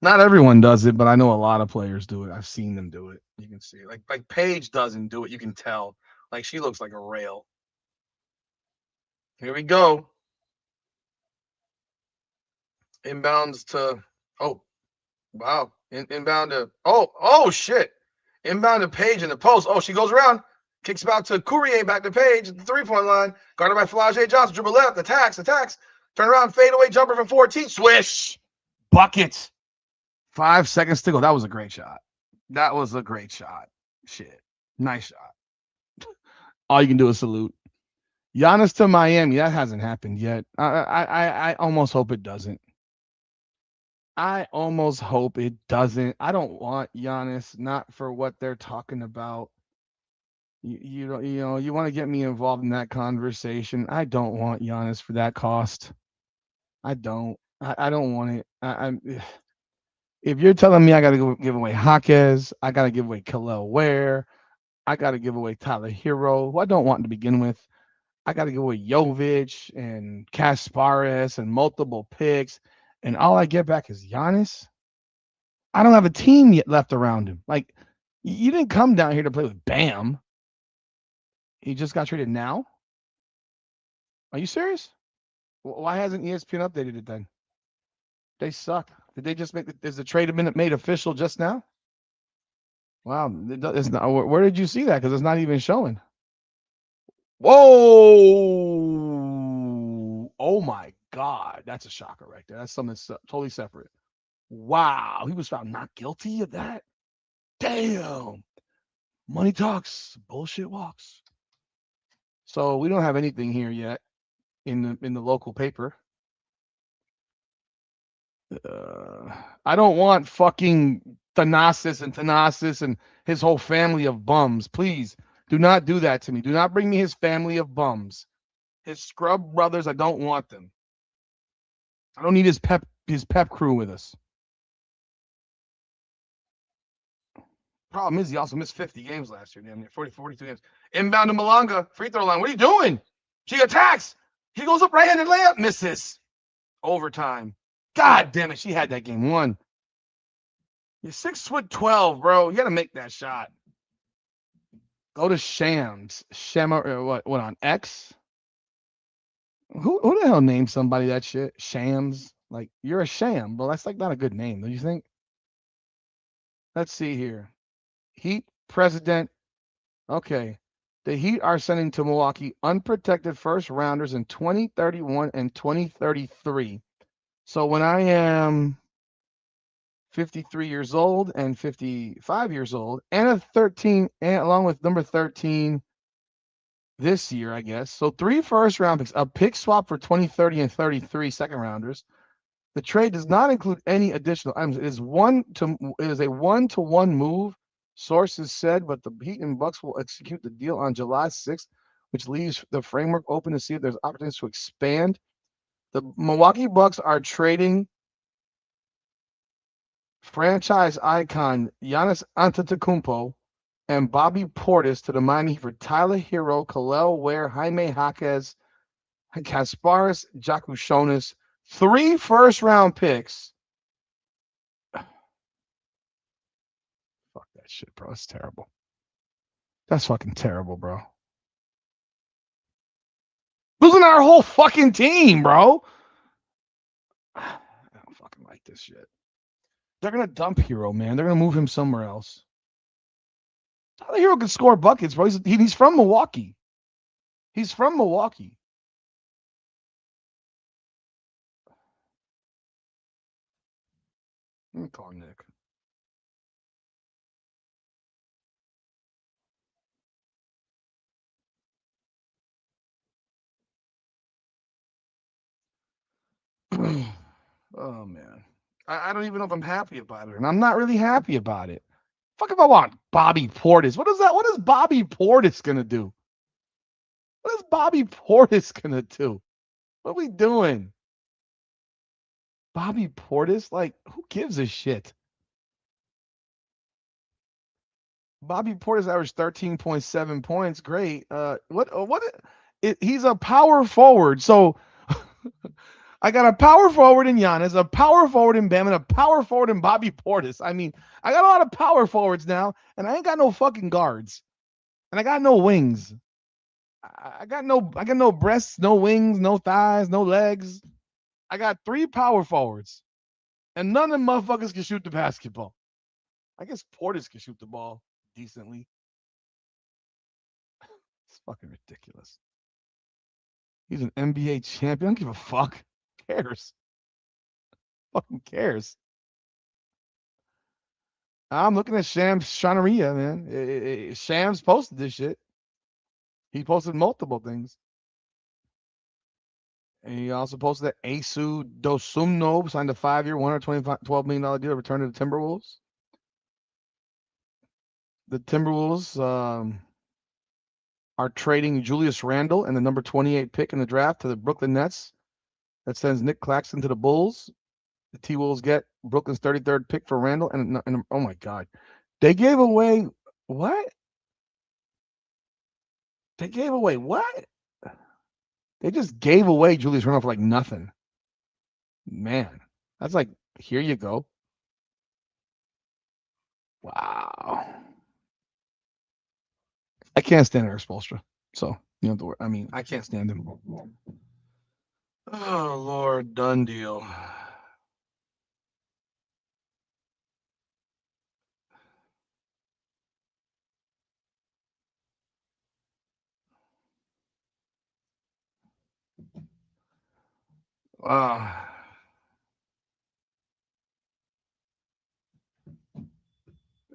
Not everyone does it, but I know a lot of players do it. I've seen them do it. You can see, like Paige doesn't do it. You can tell. Like she looks like a rail. Here we go. Inbounds to oh wow. Inbound to oh shit. Inbound to Paige in the post. Oh, she goes around, kicks about to Courier back to Paige at the 3-point line. Guarded by Flage Johnson. Dribble left. Attacks. Turn around, fade away jumper from 14. Swish. Bucket. 5 seconds to go. That was a great shot. That was a great shot. Shit. Nice shot. All you can do is salute. Giannis to Miami. That hasn't happened yet. I almost hope it doesn't. I almost hope it doesn't. I don't want Giannis, not for what they're talking about. You don't, you want to get me involved in that conversation. I don't want Giannis for that cost. I don't. I don't want it. I'm. If you're telling me I got to give away Jaquez, I got to give away Khalil Ware, I got to give away Tyler Hero, who I don't want to begin with. I got to give away Jovic and Kasparis and multiple picks, and all I get back is Giannis. I don't have a team yet left around him. Like, you didn't come down here to play with Bam. He just got traded now. Are you serious? Why hasn't ESPN updated it then? They suck. Did they just is the trade been made official just now? Wow, it's not, where did you see that? Because it's not even showing. Whoa! Oh my God, that's a shocker right there. That's something totally separate. Wow, he was found not guilty of that. Damn, money talks, bullshit walks. So we don't have anything here yet in the local paper. I don't want fucking Thanasis and his whole family of bums. Please do not do that to me. Do not bring me his family of bums. His scrub brothers, I don't want them. I don't need his pep crew with us. Problem is, he also missed 50 games last year, damn near 42 games. Inbound to Malanga, free throw line. What are you doing? She attacks. He goes up right-handed layup, misses. Overtime. God damn it, she had that game won. You're 6'12", bro. You got to make that shot. Go to Shams. What on X? Who the hell named somebody that shit? Shams. Like, you're a sham. Well, that's like not a good name, don't you think? Let's see here. Heat president. Okay. The Heat are sending to Milwaukee unprotected first rounders in 2031 and 2033. So when I am 53 years old and 55 years old, and a 13, and along with number 13 this year, I guess. So 3 first round picks, a pick swap for 2030 and 33 second rounders. The trade does not include any additional items. It is a 1-to-1 move, sources said, but the Heat and Bucks will execute the deal on July 6th, which leaves the framework open to see if there's opportunities to expand. The Milwaukee Bucks are trading franchise icon Giannis Antetokounmpo and Bobby Portis to the Miami for Tyler Hero, Khalil Ware, Jaime Jaquez, Kasparis Jakushonis, 3 first-round picks. Fuck that shit, bro. It's terrible. That's fucking terrible, bro. Losing our whole fucking team, bro. I don't fucking like this shit. They're gonna dump Hero, man. They're gonna move him somewhere else. Tyler Hero can score buckets, bro. He's from Milwaukee. He's from Milwaukee. Let me call Nick. Oh man. I don't even know if I'm happy about it. And I'm not really happy about it. Fuck if I want Bobby Portis. What is that? What is Bobby Portis gonna do? What is Bobby Portis gonna do? What are we doing? Bobby Portis? Like, who gives a shit? Bobby Portis averaged 13.7 points. Great. He's a power forward. So I got a power forward in Giannis, a power forward in Bam, and a power forward in Bobby Portis. I mean, I got a lot of power forwards now, and I ain't got no fucking guards. And I got no wings. I got no breasts, no wings, no thighs, no legs. I got 3 power forwards. And none of them motherfuckers can shoot the basketball. I guess Portis can shoot the ball decently. It's fucking ridiculous. He's an NBA champion. I don't give a fuck. Who cares? Fucking cares. I'm looking at Shams Shanaria, man. Shams posted this shit. He posted multiple things. And he also posted that Asu Dosumno signed a 5-year, $112 million deal to return to the Timberwolves. The Timberwolves are trading Julius Randle and the number 28 pick in the draft to the Brooklyn Nets. That sends Nick Claxton to the Bulls. The T-Wolves get Brooklyn's 33rd pick for Randle. And oh, my God. They gave away what? They gave away what? They just gave away Julius Randle for like nothing. Man, that's like, here you go. Wow. I can't stand Eric Spoelstra. So, you know, I mean, I can't stand him. Oh, Lord, done deal. Wow.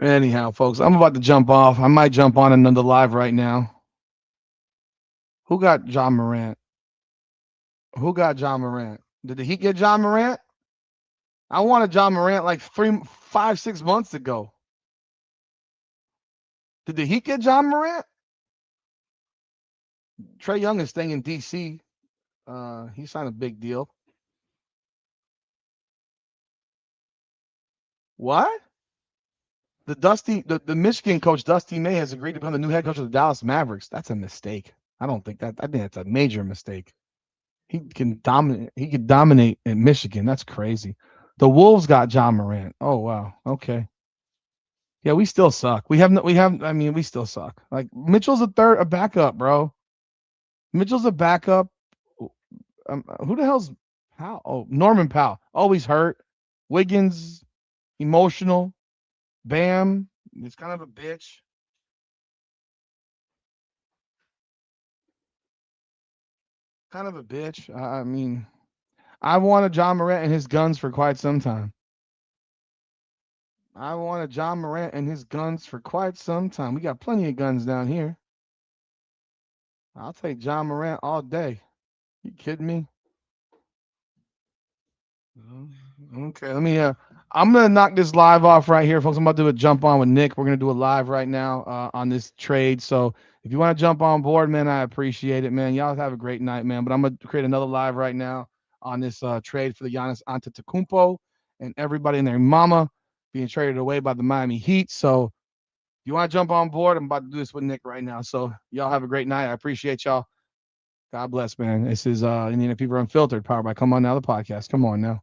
Anyhow, folks, I'm about to jump off. I might jump on another live right now. Who got John Morant? Who got John Morant? Did he get John Morant? I wanted John Morant like 3, 5, 6 months ago. Did the Heat get John Morant? Trae Young is staying in D.C. He signed a big deal. What? The Michigan coach, Dusty May, has agreed to become the new head coach of the Dallas Mavericks. That's a mistake. I think that's a major mistake. He can dominate in Michigan. That's crazy. The Wolves got John Morant. Oh wow. Okay. Yeah, we still suck. We still suck. Like Mitchell's a backup, bro. Mitchell's a backup. Who the hell's Powell? Oh, Norman Powell. Always hurt. Wiggins, emotional. Bam. He's kind of a bitch. Kind of a bitch. I mean, I wanted John Morant and his guns for quite some time. I wanted John Morant and his guns for quite some time. We got plenty of guns down here. I'll take John Morant all day. You kidding me? Okay, let me. I'm gonna knock this live off right here, folks. I'm about to do a jump on with Nick. We're gonna do a live right now on this trade. So if you want to jump on board, man, I appreciate it, man. Y'all have a great night, man. But I'm gonna create another live right now on this trade for the Giannis Antetokounmpo and everybody and their mama being traded away by the Miami Heat. So if you want to jump on board, I'm about to do this with Nick right now. So y'all have a great night. I appreciate y'all. God bless, man. This is Indiana People Unfiltered, powered by Come On Now, the podcast. Come on now.